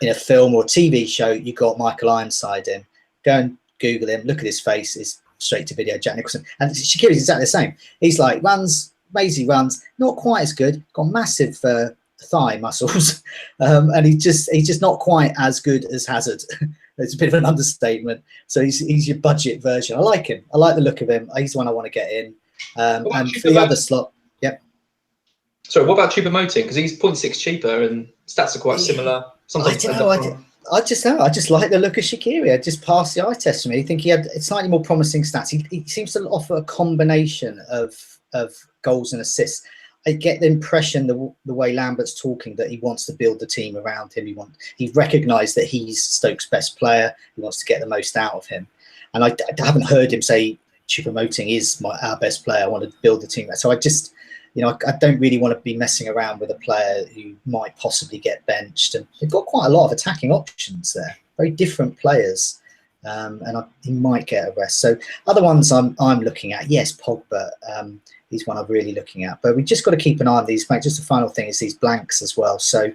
in a film or TV show, you got Michael Ironside in. Go and Google him, look at his face, it's straight-to-video Jack Nicholson. And Shaqiri's exactly the same. He's like, amazing runs, not quite as good, got massive thigh muscles, and he's just not quite as good as Hazard. It's a bit of an understatement. So he's your budget version. I like him. I like the look of him. He's the one I want to get in. And for the other slot, yep. Sorry, what about Choupo-Moting? Because he's 0.6 cheaper and stats are quite similar. Sometimes I just like the look of Shaqiri. I just passed the eye test for me. I think he had slightly more promising stats. He seems to offer a combination of goals and assists. I get the impression the way Lambert's talking that he wants to build the team around him. He recognised that he's Stoke's best player. He wants to get the most out of him. And I haven't heard him say Choupo-Moting is our best player. I want to build the team. So I just, I don't really want to be messing around with a player who might possibly get benched. And they've got quite a lot of attacking options there. Very different players. He might get a rest. So other ones I'm looking at, yes, Pogba. He's one I'm really looking at, but we just got to keep an eye on these. Just the final thing is these blanks as well. So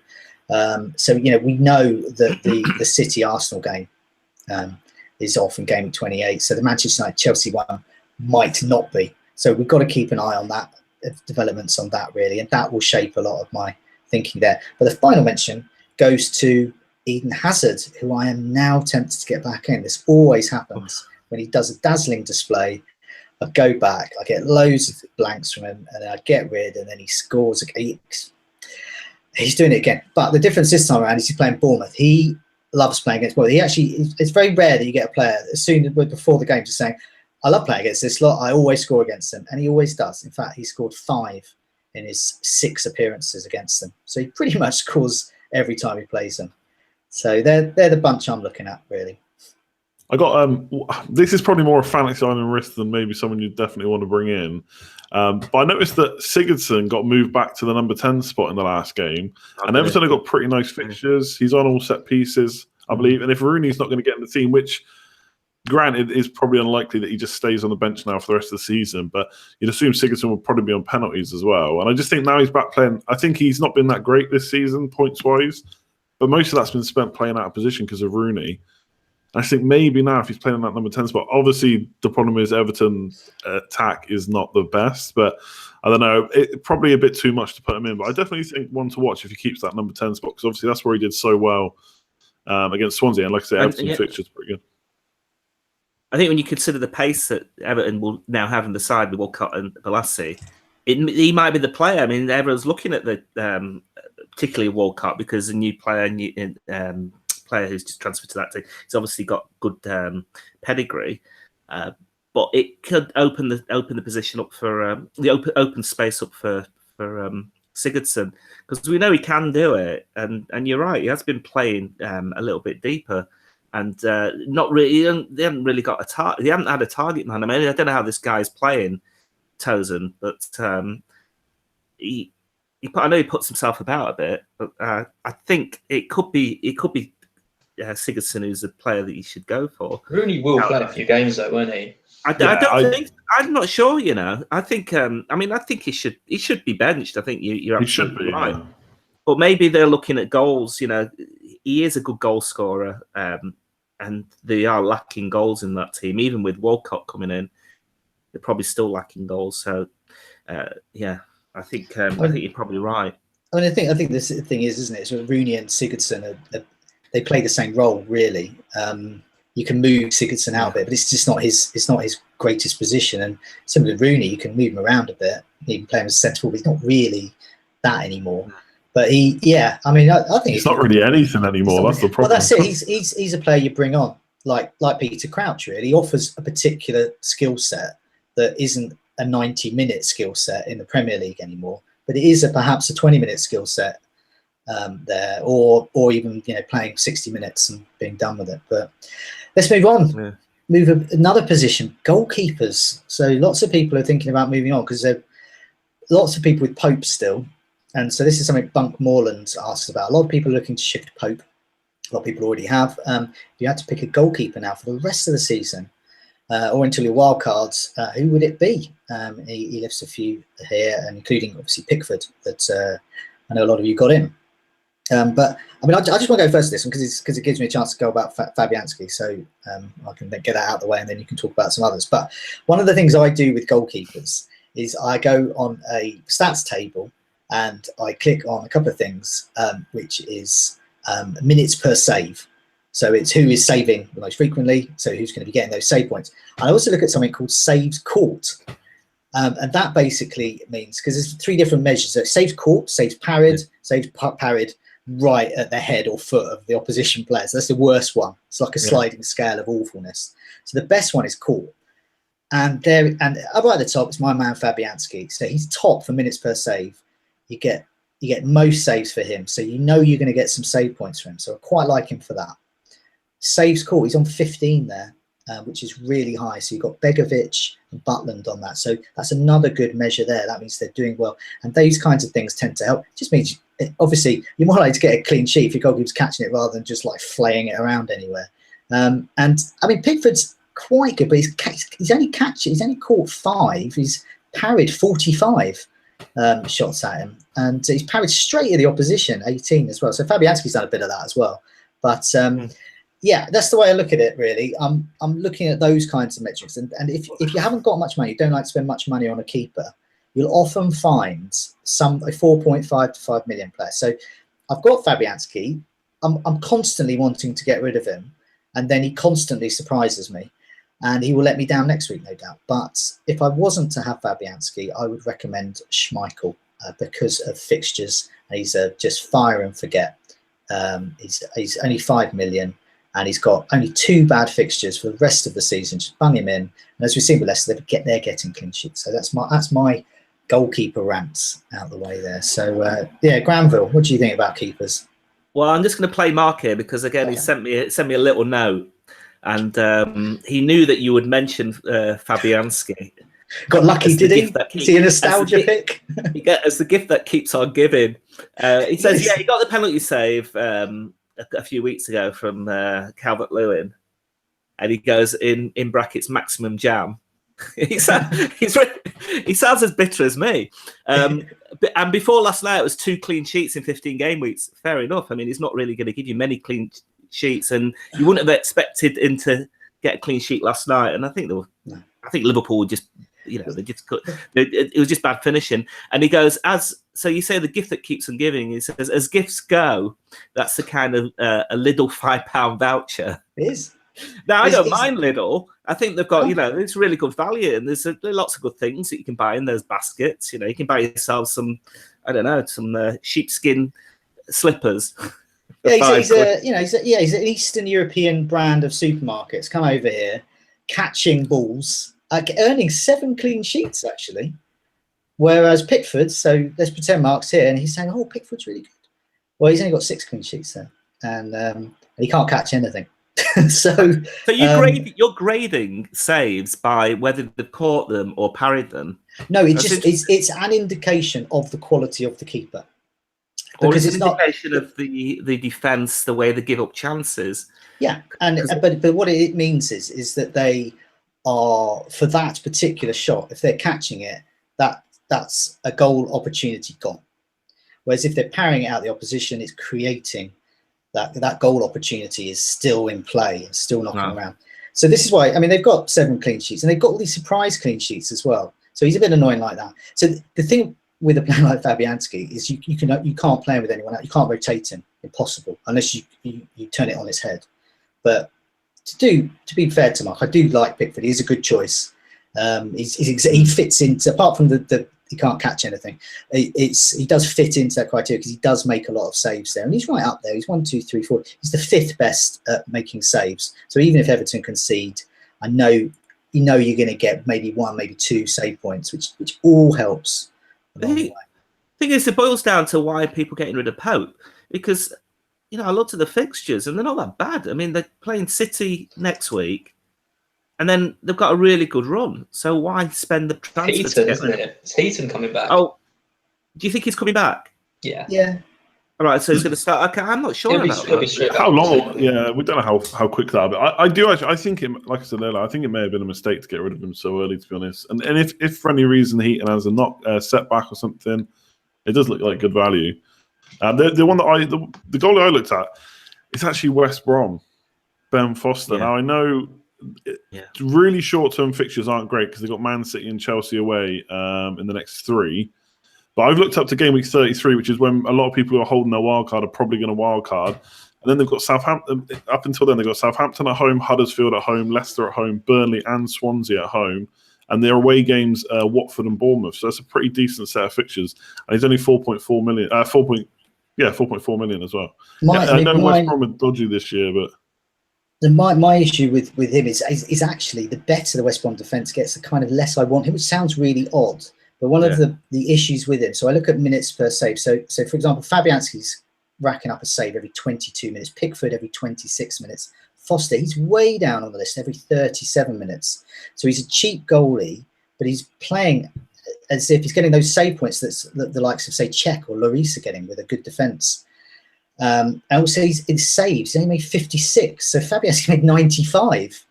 we know that the City Arsenal game is off in game 28. So the Manchester United Chelsea one might not be. So we've got to keep an eye on that, developments on that really, and that will shape a lot of my thinking there. But the final mention goes to Eden Hazard, who I am now tempted to get back in. This always happens when he does a dazzling display. I go back, I get loads of blanks from him, and then I get rid, and then he scores. He's doing it again. But the difference this time around is he's playing Bournemouth. He loves playing against Bournemouth. It's very rare that you get a player as soon as before the game just saying, I love playing against this lot. I always score against them. And he always does. In fact, he scored 5 in his 6 appearances against them. So he pretty much scores every time he plays them. So they're the bunch I'm looking at, really. I got this is probably more a fantasy island risk than maybe someone you definitely want to bring in. But I noticed that Sigurdsson got moved back to the number 10 spot in the last game. And Everton have got pretty nice fixtures. He's on all set pieces, I believe. And if Rooney's not going to get in the team, which Granted, it's probably unlikely that he just stays on the bench now for the rest of the season, but you'd assume Sigurdsson will probably be on penalties as well. And I just think now he's back playing. I think he's not been that great this season, points-wise, but most of that's been spent playing out of position because of Rooney. I think maybe now if he's playing in that number 10 spot, obviously the problem is Everton's attack is not the best, but I don't know, probably a bit too much to put him in. But I definitely think one to watch if he keeps that number 10 spot, because obviously that's where he did so well against Swansea. And like I say, Everton fixture's pretty good. I think when you consider the pace that Everton will now have in the side with Walcott and Balassi, he might be the player. I mean, everyone's looking at the particularly Walcott because a new player, player who's just transferred to that team. He's obviously got good pedigree, but it could open the position up for the open space up for Sigurdsson, because we know he can do it. And you're right, he has been playing a little bit deeper. And not really, they haven't really got a target. They haven't had a target man. I mean, I don't know how this guy's playing, Tozen, but I know he puts himself about a bit. But I think it could be Sigurdsson who's a player that you should go for. Rooney will play a few games though, won't he? I don't think. I'm not sure. You know, I think. I think he should be benched. I think you're absolutely right. Yeah. But maybe they're looking at goals. You know, he is a good goal scorer. And they are lacking goals in that team. Even with Walcott coming in, they're probably still lacking goals. So, I think you're probably right. I mean, I think this thing is, isn't it? So Rooney and Sigurdsson they play the same role, really. You can move Sigurdsson out a bit, but it's just not his greatest position. And similar to Rooney, you can move him around a bit. You can play him as central, but he's not really that anymore. But I think he's not really anything anymore. That's the problem. Well, that's it. He's a player you bring on, like Peter Crouch. Really, he offers a particular skill set that isn't a 90-minute skill set in the Premier League anymore, but it is perhaps a 20-minute skill set there, or even playing 60 minutes and being done with it. But let's move on. Yeah. Move another position, goalkeepers. So lots of people are thinking about moving on because there are lots of people with Pope still. And so this is something Bunk Moreland asks about. A lot of people are looking to shift Pope. A lot of people already have. If you had to pick a goalkeeper now for the rest of the season, or until your wild cards, who would it be? He lists a few here, including obviously Pickford, that I know a lot of you got in. But I mean, I just want to go first to this one because it gives me a chance to go about Fabianski. So I can get that out of the way, and then you can talk about some others. But one of the things I do with goalkeepers is I go on a stats table. And I click on a couple of things, which is minutes per save. So it's who is saving the most frequently, so who's going to be getting those save points. And I also look at something called saves caught. And that basically means, because there's 3 different measures. So saves caught, saves parried, saves parried right at the head or foot of the opposition player. So that's the worst one. It's like a sliding scale of awfulness. So the best one is caught. And right at the top is my man Fabianski. So he's top for minutes per save. You get most saves for him, so you're going to get some save points for him. So I quite like him for that. Saves caught, he's on 15 there, which is really high. So you've got Begovic and Butland on that. So that's another good measure there. That means they're doing well. And these kinds of things tend to help. It just means, obviously, you're more likely to get a clean sheet if your goalkeeper's catching it rather than just like flaying it around anywhere. And I mean, Pickford's quite good, but he's only caught 5. He's parried 45. Shots at him, and he's parried straight at the opposition, 18 as well. So Fabianski's done a bit of that as well. But that's the way I look at it. Really, I'm looking at those kinds of metrics. And if you haven't got much money, you don't like to spend much money on a keeper, you'll often find a 4.5 to 5 million player. So I've got Fabianski. I'm constantly wanting to get rid of him, and then he constantly surprises me. And he will let me down next week, no doubt. But if I wasn't to have Fabianski, I would recommend Schmeichel because of fixtures. He's just fire and forget. He's only 5 million, and he's got only 2 bad fixtures for the rest of the season. Just bung him in. And as we've seen with Leicester, they're getting clean sheets. So that's my goalkeeper rants out the way there. So Granville, what do you think about keepers? Well, I'm just going to play Mark here because again, he sent me a little note. And he knew that you would mention Fabianski. Got lucky, did he? Is he a nostalgia pick? As the gift that keeps on giving. He says, he got the penalty save a few weeks ago from Calvert-Lewin. and he goes in brackets maximum jam. he sounds as bitter as me. And before last night, it was 2 clean sheets in 15 game weeks. Fair enough. I mean, he's not really going to give you many clean sheets, and you wouldn't have expected him to get a clean sheet last night. And I think Liverpool would just, they just it was just bad finishing. And he goes, so you say the gift that keeps on giving. He says, as gifts go, that's the kind of a Lidl £5 voucher. It is. Now, I don't mind Lidl. I think they've got, it's really good value, and there's lots of good things that you can buy in those baskets. You can buy yourself some, I don't know, some sheepskin slippers. Yeah, he's an Eastern European brand of supermarkets. Come over here, catching balls, earning 7 clean sheets actually. Whereas Pickford, so let's pretend Mark's here, and he's saying, "Oh, Pickford's really good." Well, he's only got 6 clean sheets there, and he can't catch anything. so you're grading saves by whether they've caught them or parried them. No, it's an indication of the quality of the keeper, because it's not an indication of the defense, the way they give up chances. Yeah, but what it means is that they are, for that particular shot, if they're catching it, that's a goal opportunity gone. Whereas if they're parrying it out the opposition, it's creating that goal opportunity is still in play and still knocking around. So this is why, I mean, they've got 7 clean sheets, and they've got all these surprise clean sheets as well. So he's a bit annoying like that. So the thing with a player like Fabianski is you can't play him with anyone else. You can't rotate him. Impossible, unless you turn it on his head. But to be fair to Mark, I do like Pickford. He's a good choice. He fits into, apart from the he can't catch anything. He does fit into that criteria because he does make a lot of saves there, and he's right up there. He's 1, 2, 3, 4. He's the 5th best at making saves. So even if Everton concede, I know you're going to get maybe 1, maybe 2 save points, which all helps. The thing is, it boils down to why people are getting rid of Pope, because I looked at the fixtures and they're not that bad. I mean, they're playing City next week. And then they've got a really good run. So why spend the transfer? Heaton, isn't it? It's Heaton coming back. Oh, do you think he's coming back? Yeah. Yeah. All right, so he's going to start. Okay, I'm not sure about that. How long? Yeah, we don't know how quick that'll be. I do actually. I think like I said earlier, I think it may have been a mistake to get rid of him so early, to be honest. And if for any reason Heaton has a setback or something, it does look like good value. The one that the goalie I looked at is actually West Brom, Ben Foster. Now I know. Really short-term fixtures aren't great because they've got Man City and Chelsea away in the next 3. But I've looked up to game week 33, which is when a lot of people who are holding their wild card are probably going to wild card. And then they've got Southampton. Up until then, they've got Southampton at home, Huddersfield at home, Leicester at home, Burnley and Swansea at home. And their away games, Watford and Bournemouth. So that's a pretty decent set of fixtures. And he's only 4.4 million. 4.4 million as well. I know West Brom are dodgy this year, but. My issue with him is actually the better the West Brom defence gets, the kind of less I want him, which sounds really odd. But one of the issues with him, so I look at minutes per save. So for example, Fabianski's racking up a save every 22 minutes, Pickford every 26 minutes. Foster, he's way down on the list every 37 minutes. So he's a cheap goalie, but he's playing as if he's getting those save points that the likes of, say, Cech or Lloris are getting with a good defence. And also in saves, he only made 56. So Fabianski made 95.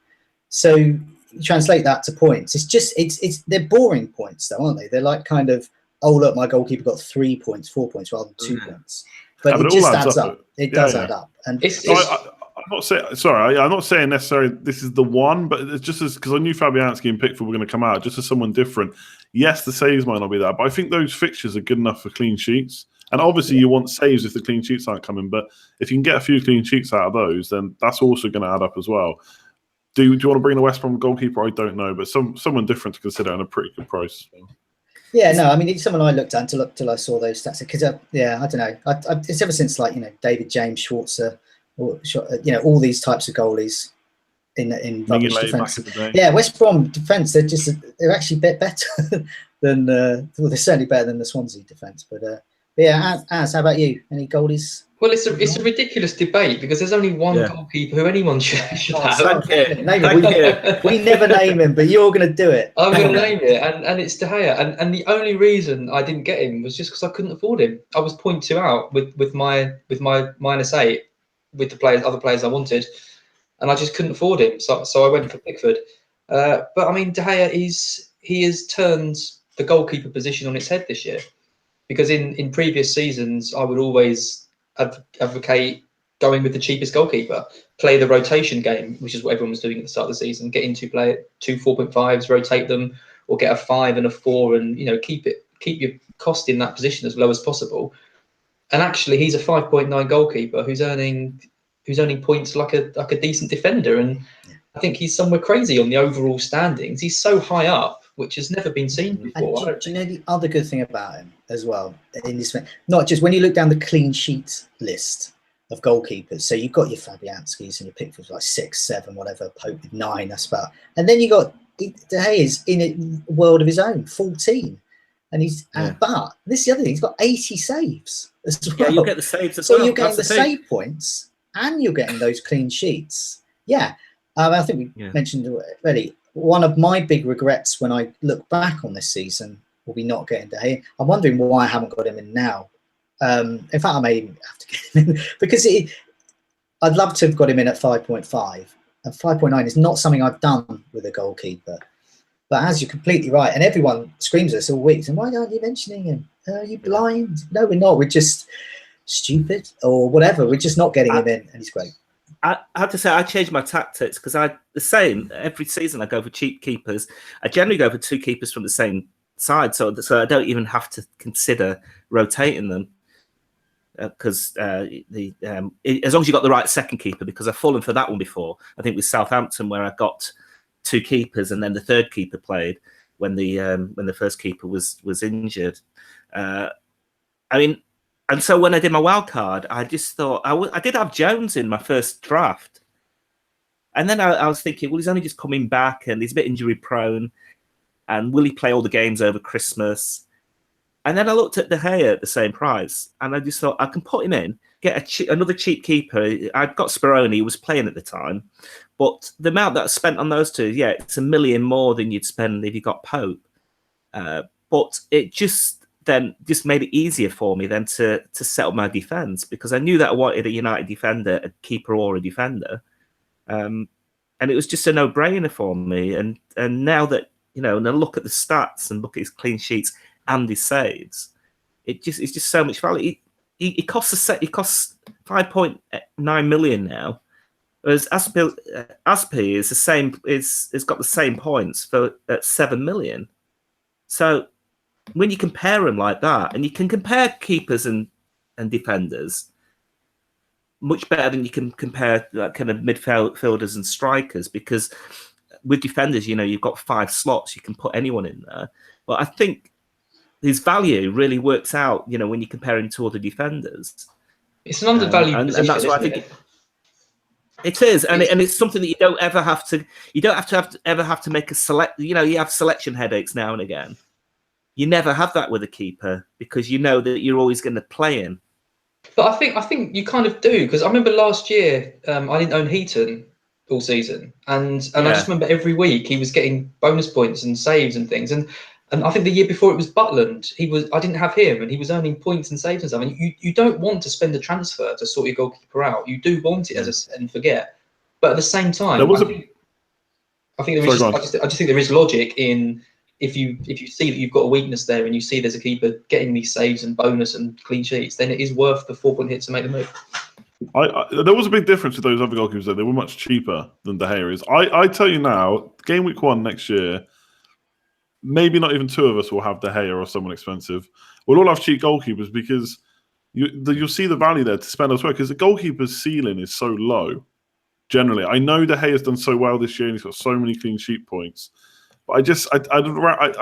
So you translate that to points. They're boring points though, aren't they? They're like kind of, oh look, my goalkeeper got 3 points, 4 points rather than 2 points. But it just adds up. It does add up. And I'm not saying necessarily this is the one, but it's just because I knew Fabianski and Pickford were going to come out just as someone different. Yes, the saves might not be that, but I think those fixtures are good enough for clean sheets. And obviously, you want saves if the clean sheets aren't coming. But if you can get a few clean sheets out of those, then that's also going to add up as well. Do you want to bring the West Brom goalkeeper? I don't know, but someone different to consider and a pretty good price. Yeah, no, I mean, it's someone I looked at till I saw those stats. Because I don't know. It's ever since David James, Schwarzer, all these types of goalies in rubbish defence. Yeah, West Brom defence. They're actually a bit better than they're certainly better than the Swansea defence, but. Yeah, Az, how about you? Any goalies? Well, it's a ridiculous debate because there's only one goalkeeper who anyone should have. We never name him, but you're going to do it. I'm going to name it, and it's De Gea. And the only reason I didn't get him was just because I couldn't afford him. I was 0.2 out with my -8 with the other players I wanted. and I just couldn't afford him, so I went for Pickford. But I mean, De Gea has turned the goalkeeper position on its head this year, because in previous seasons I would always advocate going with the cheapest goalkeeper, play the rotation game, which is what everyone was doing at the start of the season. Get in two 4.5s, rotate them, or get a 5 and a 4, and keep your cost in that position as low as possible. And actually, he's a 5.9 goalkeeper who's earning points like a decent defender, and I think he's somewhere crazy on the overall standings. He's so high up, which has never been seen before. And do you know the other good thing about him as well? In this, not just when you look down the clean sheet list of goalkeepers. So you've got your Fabianskis and your Pickfords like 6, 7, whatever. Pope with 9. That's about. And then you got De Gea is in a world of his own, 14, and he's. But this is the other thing. He's got 80 saves as well. Yeah, you'll get the saves as well. So you're getting the save points, and you're getting those clean sheets. Yeah. I think we mentioned already, one of my big regrets when I look back on this season will be not getting De Gea. I'm wondering why I haven't got him in now. In fact, I may even have to get him in because I'd love to have got him in at 5.5. And 5.9 is not something I've done with a goalkeeper. But as you're completely right, and everyone screams at us all week, and why aren't you mentioning him? Are you blind? No, we're not. We're just stupid or whatever. We're just not getting him in, and he's great. I have to say I changed my tactics because the same every season I go for cheap keepers. I generally go for 2 keepers from the same side, so I don't even have to consider rotating them because as long as you got the right second keeper, because I've fallen for that one before. I think with Southampton where I got 2 keepers and then the third keeper played when the first keeper was injured. And so when I did my wild card, I just thought I did have Jones in my first draft, and then I was thinking, well, he's only just coming back, and he's a bit injury prone, and will he play all the games over Christmas? And then I looked at De Gea at the same price, and I just thought I can put him in, get another cheap keeper. I'd got Speroni, who was playing at the time, but the amount that I spent on those two, it's $1 million more than you'd spend if you got Pope. But it just made it easier for me then to set up my defence, because I knew that I wanted a United defender, a keeper or a defender, and it was just a no-brainer for me. And now that and I look at the stats and look at his clean sheets and his saves, it's just so much value. He costs 5.9 million now, whereas Aspi is the same. Is got the same points at 7 million. So when you compare them like that, and you can compare keepers and defenders much better than you can compare that kind of midfielders and strikers, because with defenders, you've got 5 slots, you can put anyone in there. But I think his value really works out, when you compare him to other defenders. It's an undervalued position, and that's why I think it is, and it's something that you don't ever have to. You don't have to make a select. You have selection headaches now and again. You never have that with a keeper because you know that you're always going to play him. But I think you kind of do, because I remember last year I didn't own Heaton all season, and I just remember every week he was getting bonus points and saves and things, and I think the year before it was Butland. I didn't have him, and he was earning points and saves and stuff. And you don't want to spend a transfer to sort your goalkeeper out. You do want it as a set and forget, but at the same time, I think there is logic in. If you see that you've got a weakness there, and you see there's a keeper getting these saves and bonus and clean sheets, then it is worth the 4-point hit to make the move. There was a big difference with those other goalkeepers, though. They were much cheaper than De Gea is. I tell you now, game week 1 next year, maybe not even 2 of us will have De Gea or someone expensive. We'll all have cheap goalkeepers because you'll see the value there to spend elsewhere, because the goalkeeper's ceiling is so low. Generally, I know De Gea has done so well this year, and he's got so many clean sheet points. I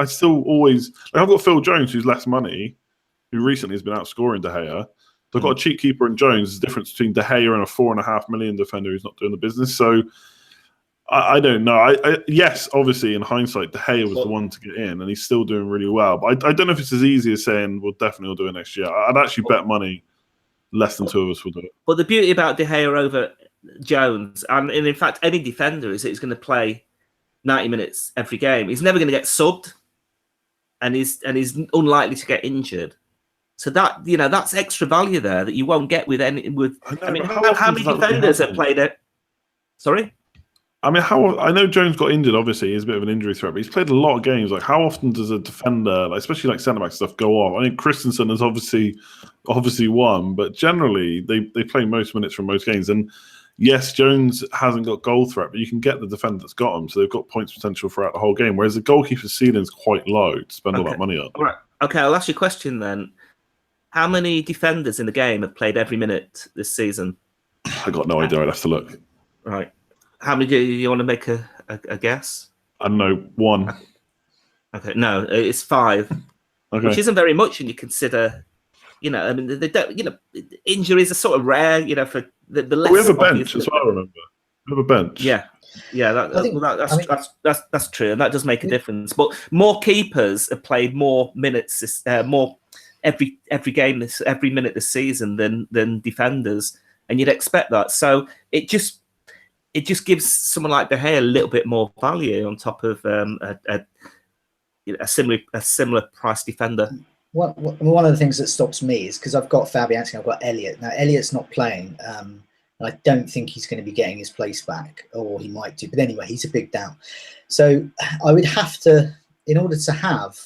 still always I've got Phil Jones, who's less money, who recently has been outscoring De Gea. So I've got a cheap keeper in Jones. There's a difference between De Gea and a 4.5 million defender who's not doing the business. So I don't know. Yes, obviously in hindsight, De Gea was the one to get in, and he's still doing really well. But I don't know if it's as easy as saying we'll definitely do it next year. I'd actually bet money less than 2 of us will do it. But the beauty about De Gea over Jones, and in fact any defender, is that he's going to play 90 minutes every game. He's never going to get subbed, and he's unlikely to get injured. So that that's extra value there that you won't get with any. How many defenders have played it? Sorry? I mean, I know Jones got injured. Obviously, he's a bit of an injury threat, but he's played a lot of games. Like, how often does a defender, like, especially like centre back stuff, go off? I mean, Christensen has obviously won, but generally they play most minutes from most games. And yes, Jones hasn't got goal threat, but you can get the defender that's got him, so they've got points potential throughout the whole game. Whereas the goalkeeper's ceiling is quite low to spend all that money on. All right. Okay, I'll ask you a question then. How many defenders in the game have played every minute this season? I got no idea. I'd have to look. Right. How many do you want to make a guess? I don't know, 1. Okay, no, it's 5, which isn't very much when you consider, I mean, they don't, injuries are sort of rare, for the less. We have a bench as well, remember? We have a bench. Yeah, that's true, and that does make a difference. But more keepers have played more minutes, more every minute this season than defenders, and you'd expect that. So it just gives someone like De Gea a little bit more value on top of a similar price defender. One of the things that stops me is because I've got Fabianski, I've got Elliott. Now Elliott's not playing. And I don't think he's going to be getting his place back, or he might do. But anyway, he's a big doubt. So I would have to, in order to have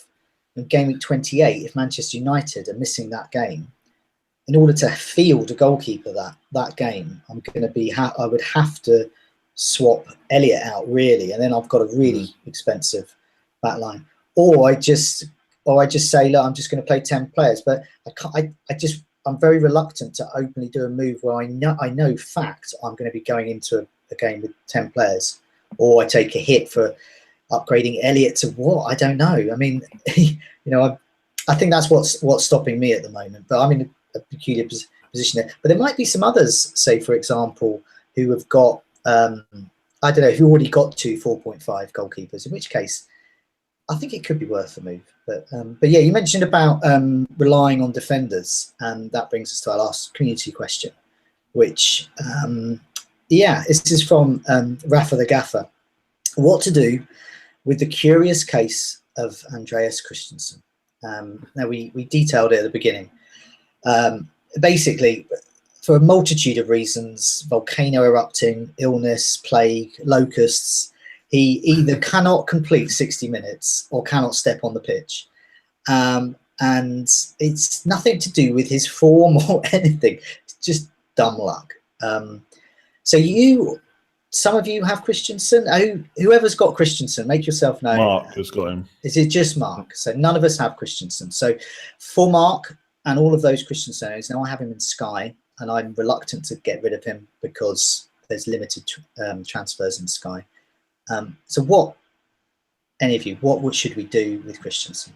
game week 28, if Manchester United are missing that game, in order to field a goalkeeper that game, I would have to swap Elliott out really, and then I've got a really expensive back line. Or I just say, look, I'm just going to play 10 players, but I'm very reluctant to openly do a move where I know fact I'm going to be going into a game with 10 players, or I take a hit for upgrading Elliott to what? I don't know. I mean, I think that's what's stopping me at the moment. But I'm in a peculiar position there. But there might be some others, say for example, who have got I don't know, who already got 2 4.5 goalkeepers. In which case, I think it could be worth a move. But yeah, you mentioned about relying on defenders, and that brings us to our last community question, which this is from Rafa the Gaffer. What to do with the curious case of Andreas Christensen? Now we detailed it at the beginning. Basically, for a multitude of reasons, volcano erupting, illness, plague, locusts, he either cannot complete 60 minutes or cannot step on the pitch. And it's nothing to do with his form or anything. It's just dumb luck. So some of you have Christensen. Whoever's got Christensen, make yourself known. Mark has got him. Is it just Mark? So none of us have Christensen. So for Mark and all of those Christensen owners, now I have him in Sky, and I'm reluctant to get rid of him because there's limited transfers in Sky. So what should we do with Christensen?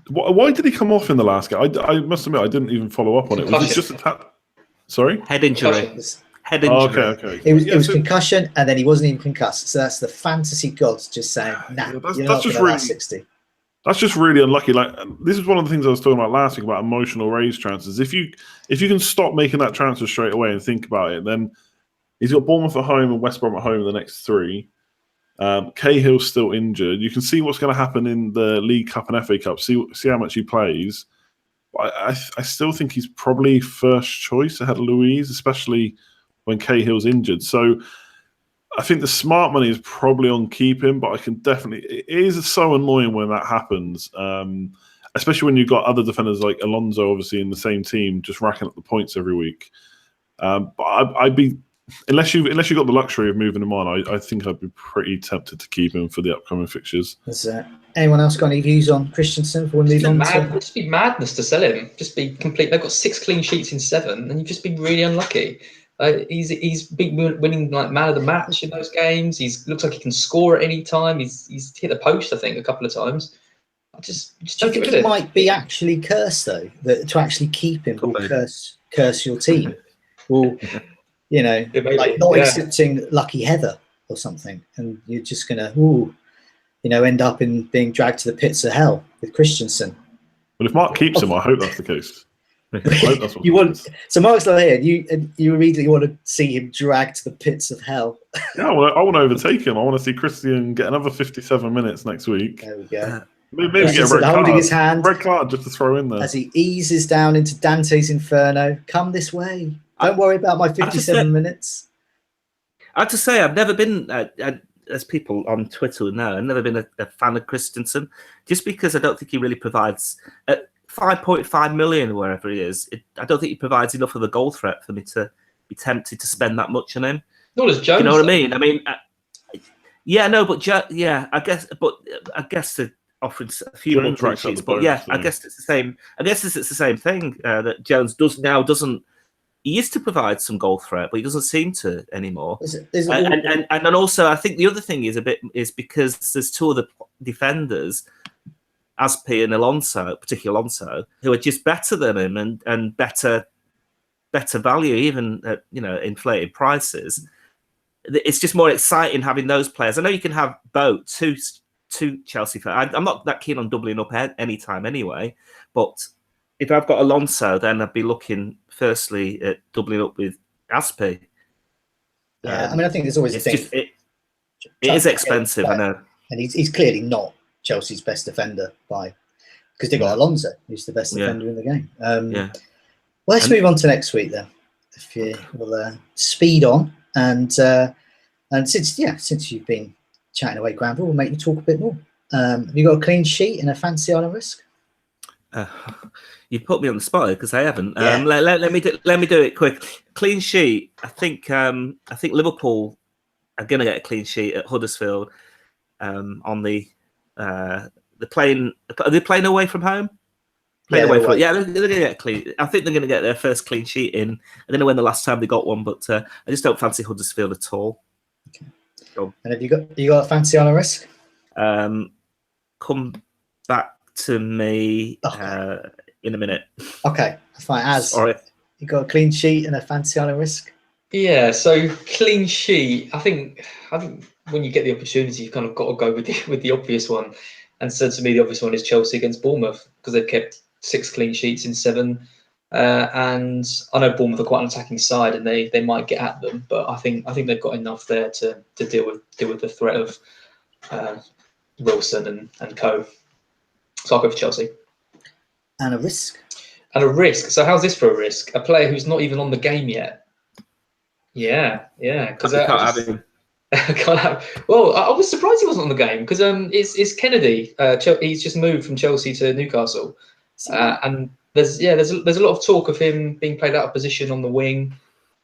Why did he come off in the last game? I must admit, I didn't even follow up on it. Was it just a tap? Sorry? Head injury. Head injury. Oh, okay. It was concussion, and then he wasn't even concussed. So that's the fantasy gods just saying, nah, you're not going to last 60. That's just really unlucky. Like, this is one of the things I was talking about last week about emotional raise transfers. If you can stop making that transfer straight away and think about it, then he's got Bournemouth at home and West Brom at home in the next 3. Cahill's still injured. You can see what's going to happen in the League Cup and FA Cup. See how much he plays. I still think he's probably first choice ahead of Louise, especially when Cahill's injured. So I think the smart money is probably on keeping, but it is so annoying when that happens, especially when you've got other defenders like Alonso, obviously in the same team, just racking up the points every week. But I'd be, unless you've got the luxury of moving him on, I think I'd be pretty tempted to keep him for the upcoming fixtures. Anyone else got any views on Christensen before we move on? It'd just be madness to sell him. Just be complete. They've got 6 clean sheets in 7, and you've just been really unlucky. He's been winning like man of the match in those games. Looks like he can score at any time. He's hit the post, I think, a couple of times. I don't think it might be actually cursed though. That to actually keep him will curse your team. Will like not accepting Lucky Heather or something, and you're just gonna end up in being dragged to the pits of hell with Christensen. Well, if Mark keeps him, I hope that's the case. You want so Mark's not here. You immediately want to see him dragged to the pits of hell. Yeah, I want to overtake him. I want to see Christian get another 57 minutes next week. There we go. Maybe get a red card. Holding his hand, red card just to throw in there as he eases down into Dante's Inferno. Come this way. Don't worry about my 57 minutes. I have to say, I've never been, as people on Twitter will know, I've never been a fan of Christensen, just because I don't think he really provides, at 5.5 million, wherever he is, I don't think he provides enough of a goal threat for me to be tempted to spend that much on him. Nor does Jones. You know what I mean? I mean, yeah, no, but I guess they're offering a few more clean sheets, but yeah, I guess it's the same. I guess it's the same thing that Jones doesn't. He used to provide some goal threat, but he doesn't seem to anymore. And also, I think the other thing is because there's two other defenders, Aspi and Alonso, particularly Alonso, who are just better than him and better value, even at inflated prices. It's just more exciting having those players. I know you can have both two Chelsea fans. I'm not that keen on doubling up anytime anyway, but if I've got Alonso, then I'd be looking firstly at doubling up with Aspi. Yeah, I mean, I think there's always a thing. It is expensive, I know. And he's clearly not Chelsea's best defender because they've got Alonso, who's the best defender in the game. Well, let's move on to next week then. If you will speed on and since you've been chatting away, Granville, we'll make you talk a bit more. Have you got a clean sheet and a fancy on a risk? You put me on the spot because I haven't. Let me do it quick. Clean sheet. I think Liverpool are going to get a clean sheet at Huddersfield. On the playing. Are they playing away from home? They're going to get clean. I think they're going to get their first clean sheet in. I don't know when the last time they got one, but I just don't fancy Huddersfield at all. Okay. Cool. And have you got a fancy on a risk? Come back to me in a minute. Okay, fine. Sorry. You got a clean sheet and a fancy on a risk? Yeah, so clean sheet. I think when you get the opportunity, you've kind of got to go with the obvious one. And so to me, the obvious one is Chelsea against Bournemouth because they've kept 6 clean sheets in 7. And I know Bournemouth are quite an attacking side, and they might get at them, but I think they've got enough there to deal with the threat of Wilson and co. So I'll go for Chelsea. And a risk. So how's this for a risk? A player who's not even on the game yet. Yeah. Because I can't have him. Well, I was surprised he wasn't on the game because it's Kennedy. He's just moved from Chelsea to Newcastle, and there's a lot of talk of him being played out of position on the wing.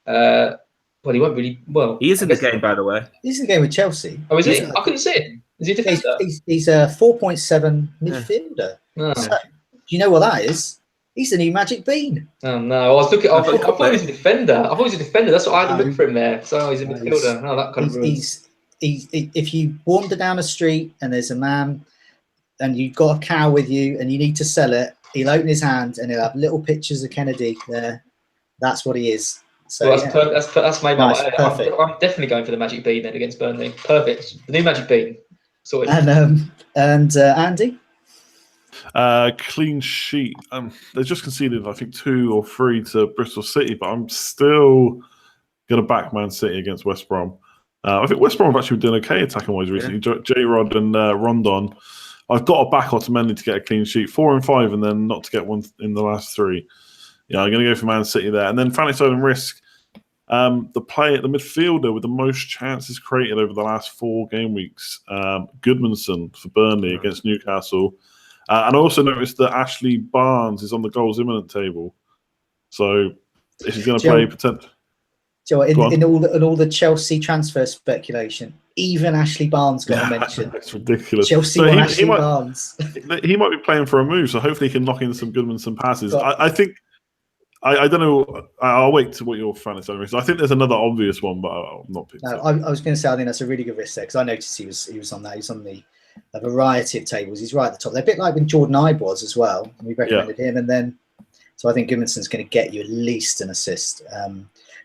Well, he won't really. Well, he is in the game, by the way. He's in the game with Chelsea. Oh, is he? I couldn't see it. Is he a defender? He's a 4.7 midfielder. Oh. So, do you know what that is? He's the new Magic Bean. Oh no! I was looking. I thought he was a defender. That's what I had to look for him there. So he's a midfielder. That kind of ruins. If you wander down a street and there's a man and you've got a cow with you and you need to sell it, he'll open his hand and he'll have little pictures of Kennedy there. That's what he is. So that's made my nice, perfect. I'm definitely going for the Magic Bean then against Burnley. Perfect. The new Magic Bean. Sorted. And Andy. Clean sheet. They just conceded, I think, 2 or 3 to Bristol City, but I'm still going to back Man City against West Brom. I think West Brom have actually been doing okay attacking-wise recently. J-Rod and Rondon. I've got to back Otamendi to get a clean sheet. 4 and 5, and then not to get one in the last 3. Yeah, I'm going to go for Man City there. And then fantasy and risk. The midfielder with the most chances created over the last 4 game weeks, Goodmanson for Burnley against Newcastle. And I also noticed that Ashley Barnes is on the goals imminent table. So if he's going to play potential. In all the Chelsea transfer speculation, even Ashley Barnes got a mention. That's ridiculous. Chelsea want Ashley Barnes. He might be playing for a move, so hopefully he can knock in some Goodmanson passes. I think. I don't know. I'll wait to what your fantasy is. I think there's another obvious one, but I'm not picking. No, I was going to say I think that's a really good risk there because I noticed he was on that. He's on a variety of tables. He's right at the top. They're a bit like when Jordan Ibe was as well. We recommended him, and then so I think Goodmanson's going to get you at least an assist.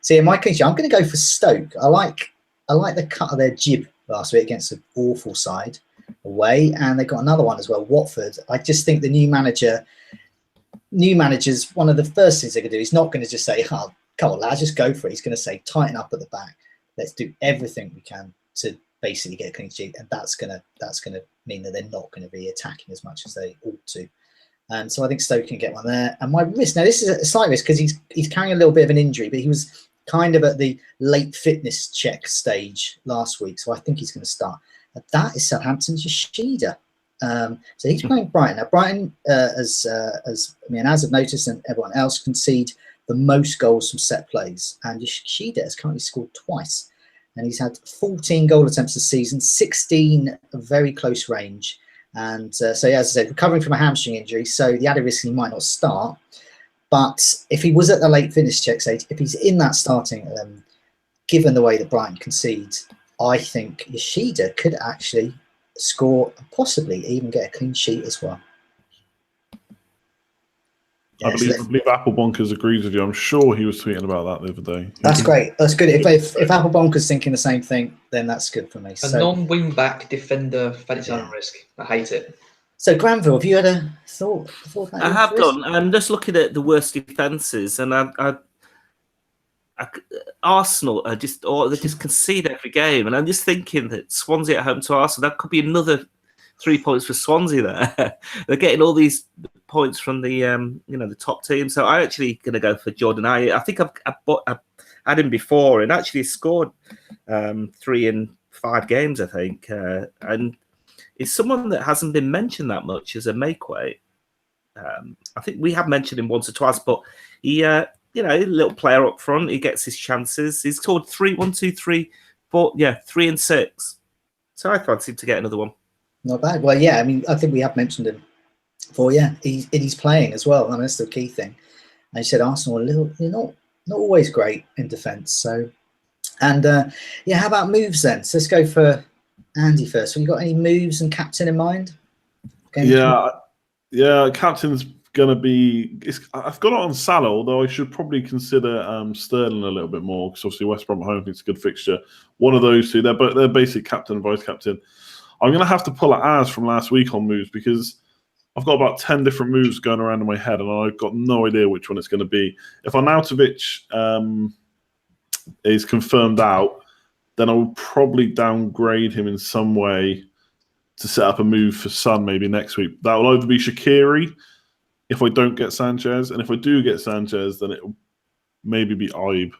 So in my case, I'm going to go for Stoke. I like the cut of their jib last week against an awful side away, and they got another one as well, Watford. I just think the new manager's one of the first things they're going to do. He's not going to just say, "Oh, come on, lads, just go for it." He's going to say, "Tighten up at the back. Let's do everything we can to basically get a clean sheet," and that's going to mean that they're not going to be attacking as much as they ought to. So I think Stoke can get one there. And my risk, now this is a slight risk because he's carrying a little bit of an injury, but he was kind of at the late fitness check stage last week, so I think he's going to start. That is Southampton's Yoshida. So he's playing Brighton. Now, Brighton, as I've noticed, and everyone else, concede the most goals from set plays. And Yoshida has currently scored twice. And he's had 14 goal attempts this season, 16 very close range. And so, as I said, recovering from a hamstring injury, so the added risk he might not start. But if he was at the late fitness check stage, if he's in that starting, given the way that Brighton concedes, I think Yoshida could actually score and possibly even get a clean sheet as well. I believe Apple Bonkers agrees with you. I'm sure he was tweeting about that the other day. That's great. That's good. If Apple Bonkers thinking the same thing, then that's good for me. A non-wing back defender fantasy risk. I hate it. So Granville, have you had a thought? I have done. I'm just looking at the worst defences, and Arsenal are they just concede every game, and I'm just thinking that Swansea at home to Arsenal, that could be another 3 points for Swansea there. They're getting all these points from the the top team. So I'm actually going to go for Jordan Ayew. I think I've had him before and actually scored 3 in 5 games, I think. And it's someone that hasn't been mentioned that much as a make-weight. I think we have mentioned him once or twice, but he, a little player up front. He gets his chances. He's scored 3 and 6. So I fancy him to get another one. Not bad. Well, yeah, I mean, I think we have mentioned him before. Yeah, he's playing as well. I mean, that's the key thing. And you said Arsenal not always great in defence. So, and how about moves then? So let's go for Andy first. Have you got any moves and captain in mind? Captain's gonna be. I've got it on Salah, although I should probably consider Sterling a little bit more because obviously West Brom at home it's a good fixture. One of those two. They're basic captain and vice captain. I'm going to have to pull at Az from last week on moves because I've got about 10 different moves going around in my head and I've got no idea which one it's going to be. If Arnautovic is confirmed out, then I will probably downgrade him in some way to set up a move for Son maybe next week. That will either be Shaqiri if I don't get Sanchez, and if I do get Sanchez, then it will maybe be Ibe,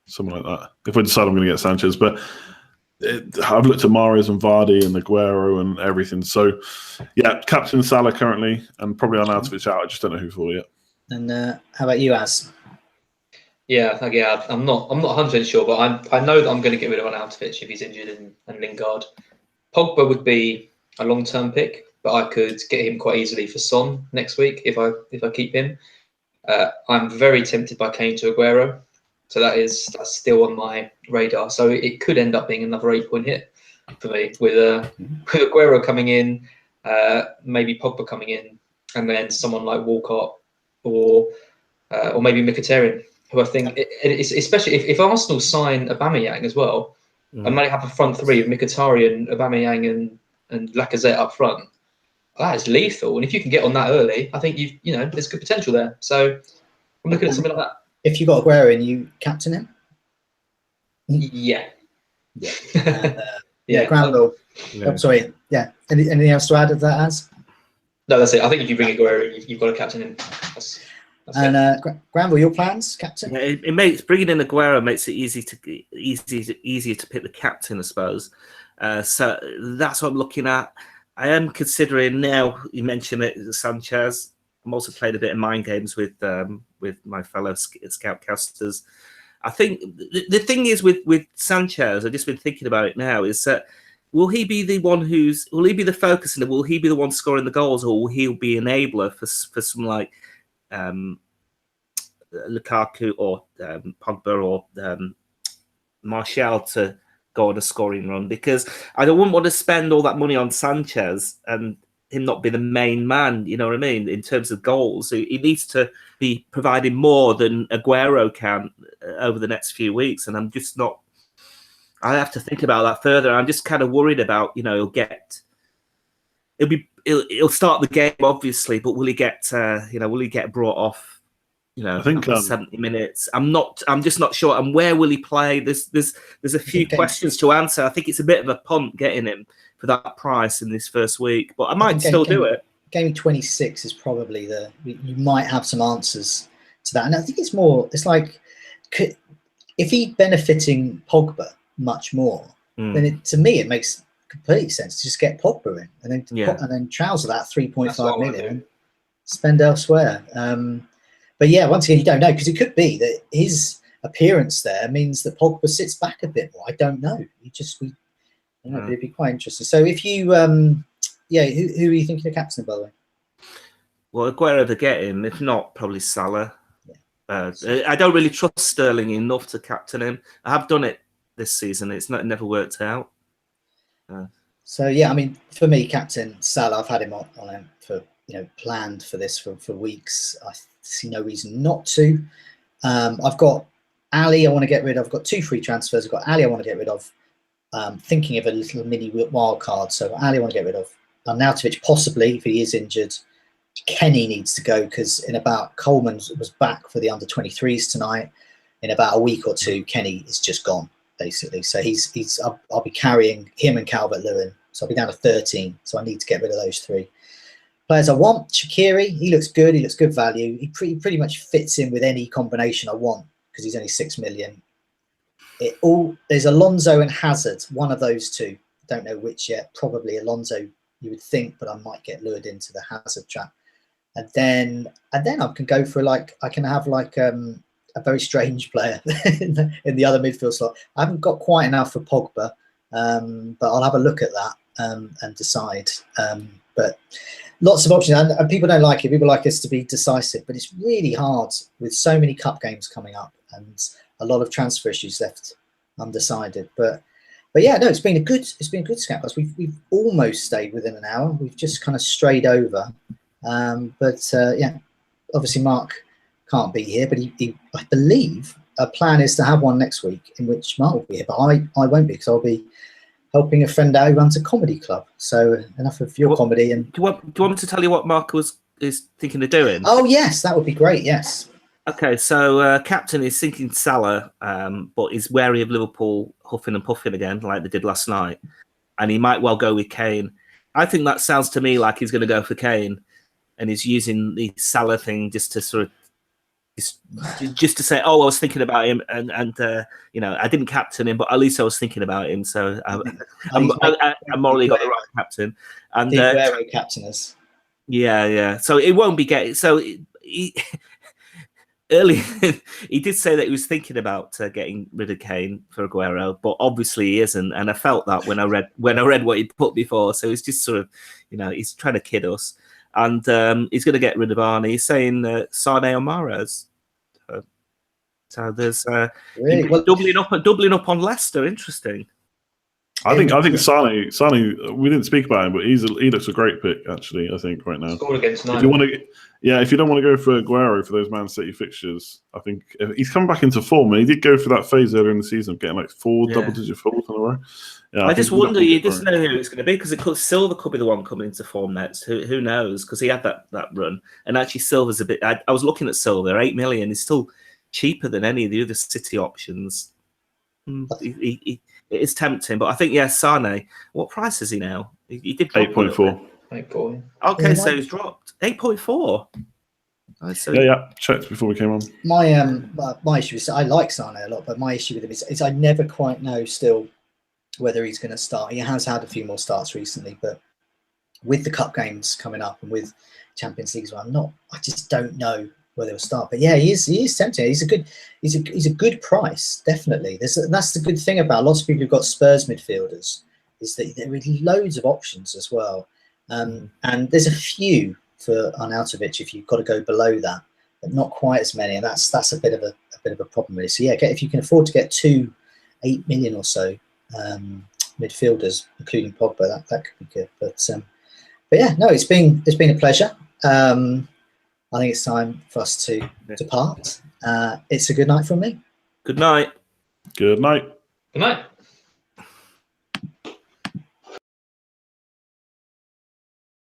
something like that. If I decide I'm going to get Sanchez. But I've looked at Mahrez and Vardy and Aguero and everything. So, yeah, captain Salah currently, and probably Arnautovic out. I just don't know who for yet. And how about you, Az? Yeah, I'm not 100% sure, but I know that I'm going to get rid of Arnautovic if he's injured and Lingard. Pogba would be a long-term pick, but I could get him quite easily for Son next week if I keep him. I'm very tempted by Kane to Aguero. So that's still on my radar. So it could end up being another 8-point hit for me with Aguero coming in, maybe Pogba coming in, and then someone like Walcott or maybe Mkhitaryan, who I think, especially if Arsenal sign Aubameyang as well, and might have a front three of Mkhitaryan, Aubameyang, and Lacazette up front. That is lethal. And if you can get on that early, I think there's good potential there. So I'm looking at something like that. If you got Aguero and you captain him? Yeah. Granville. Yeah. Oh, sorry. Yeah. Anything else to add to that, Az? No, that's it. I think if you bring Aguero, you've got to captain him. That's and Granville, your plans, captain? Yeah, it makes bringing in Aguero makes it easier to pick the captain, I suppose. So that's what I'm looking at. I am considering now. You mentioned it, Sanchez. I'm also playing a bit of mind games with my fellow scoutcasters. I think the thing is with Sanchez, I've just been thinking about it now, is that will he be the focus and will he be the one scoring the goals, or will he be enabler for some like Lukaku or Pogba or Martial to go on a scoring run? Because I wouldn't want to spend all that money on Sanchez and him not be the main man, you know what I mean, in terms of goals. So he needs to be providing more than Aguero can over the next few weeks. And I'm just not, I have to think about that further. I'm just kind of worried about, he'll start the game, obviously, but will he get brought off, I think 70 minutes? I'm just not sure. And where will he play? There's a few questions to answer. I think it's a bit of a punt getting him for that price in this first week, but I might still do it. Game 26 is probably you might have some answers to that. And I think it's like, if he's benefiting Pogba much more, then to me it makes complete sense to just get Pogba in and then trouser that 3.5 million and spend elsewhere. But yeah, once again, you don't know, because it could be that his appearance there means that Pogba sits back a bit more. I don't know. It'd be quite interesting. So if you, who are you thinking of captain, by the way? Well, Aguero to get him. If not, probably Salah. I don't really trust Sterling enough to captain him. I have done it this season. It never worked out. So yeah, I mean, for me, captain Salah, I've had him on him for planned for this for weeks. I see no reason not to. I've got Ali I want to get rid of. I've got 2 free transfers. I've got Ali I want to get rid of. Thinking of a little mini wild card. So Ali I want to get rid of. Arnautovic possibly, if he is injured. Kenny needs to go, because in about Coleman was back for the under-23s tonight. In about a week or two, Kenny is just gone, basically. So I'll be carrying him and Calvert-Lewin. So I'll be down to 13. So I need to get rid of those 3. Players I want, Shaqiri, he looks good. He looks good value. He pretty much fits in with any combination I want, because he's only 6 million. There's Alonso and Hazard, one of those 2. Don't know which yet. Probably Alonso, you would think, but I might get lured into the Hazard trap. And then I can go for I can have a very strange player in the other midfield slot. I haven't got quite enough for Pogba, but I'll have a look at that and decide. But lots of options, and people don't like it. People like us to be decisive, but it's really hard with so many cup games coming up and a lot of transfer issues left undecided. But yeah, no, it's been a good Scout. We've almost stayed within an hour. We've just kind of strayed over. Yeah, obviously Mark can't be here, but I believe a plan is to have one next week in which Mark will be here, but I won't be, because I'll be helping a friend out who runs a comedy club. So enough of your comedy. And do you want me to tell you what Mark is thinking of doing? Oh yes, that would be great. Yes. Okay, so captain is thinking Salah, but he's wary of Liverpool huffing and puffing again, like they did last night, and he might well go with Kane. I think that sounds to me like he's going to go for Kane, and he's using the Salah thing just to sort of just to say, oh, I was thinking about him, and I didn't captain him, but at least I was thinking about him, so I morally got the right captain. And the Aguero captain us. Yeah. So it won't be getting. So earlier, he did say that he was thinking about getting rid of Kane for Aguero, but obviously he isn't. And I felt that when I read what he put before. So it's just sort of, he's trying to kid us. And he's going to get rid of Arnie. He's saying Sane or Mahrez. So there's really? doubling up on Leicester. Interesting. I think Sane. We didn't speak about him, but he looks a great pick actually. I think right now. Scored against if you want to, if you don't want to go for Aguero for those Man City fixtures, I think he's come back into form. And he did go for that phase earlier in the season of getting like 4 double-digit goals in a row. Yeah, I just wonder. You just know who it's going to be, because Silva could be the one coming into form next. Who knows? Because he had that run, and actually Silva's a bit. I was looking at Silva, 8 million. He's still cheaper than any of the other City options. It is tempting, but I think Sane. What price is he now? He did 8.4. 8.4. Okay, so he's dropped 8.4. Yeah. Checked before we came on. My issue is I like Sane a lot, but my issue with him is I never quite know still whether he's going to start. He has had a few more starts recently, but with the cup games coming up and with Champions League as well, I just don't know whether he'll start. But yeah, he is tempting. He's a good price, definitely. That's the good thing about lots of people who've got Spurs midfielders, is that there are loads of options as well. And there's a few for Arnautovic if you've got to go below that, but not quite as many, and that's a bit of a problem really. So yeah, if you can afford to get 8 million or so midfielders, including Pogba, that could be good. But yeah, no, it's been a pleasure. I think it's time for us to depart. It's a good night from me. Good night. Good night. Good night.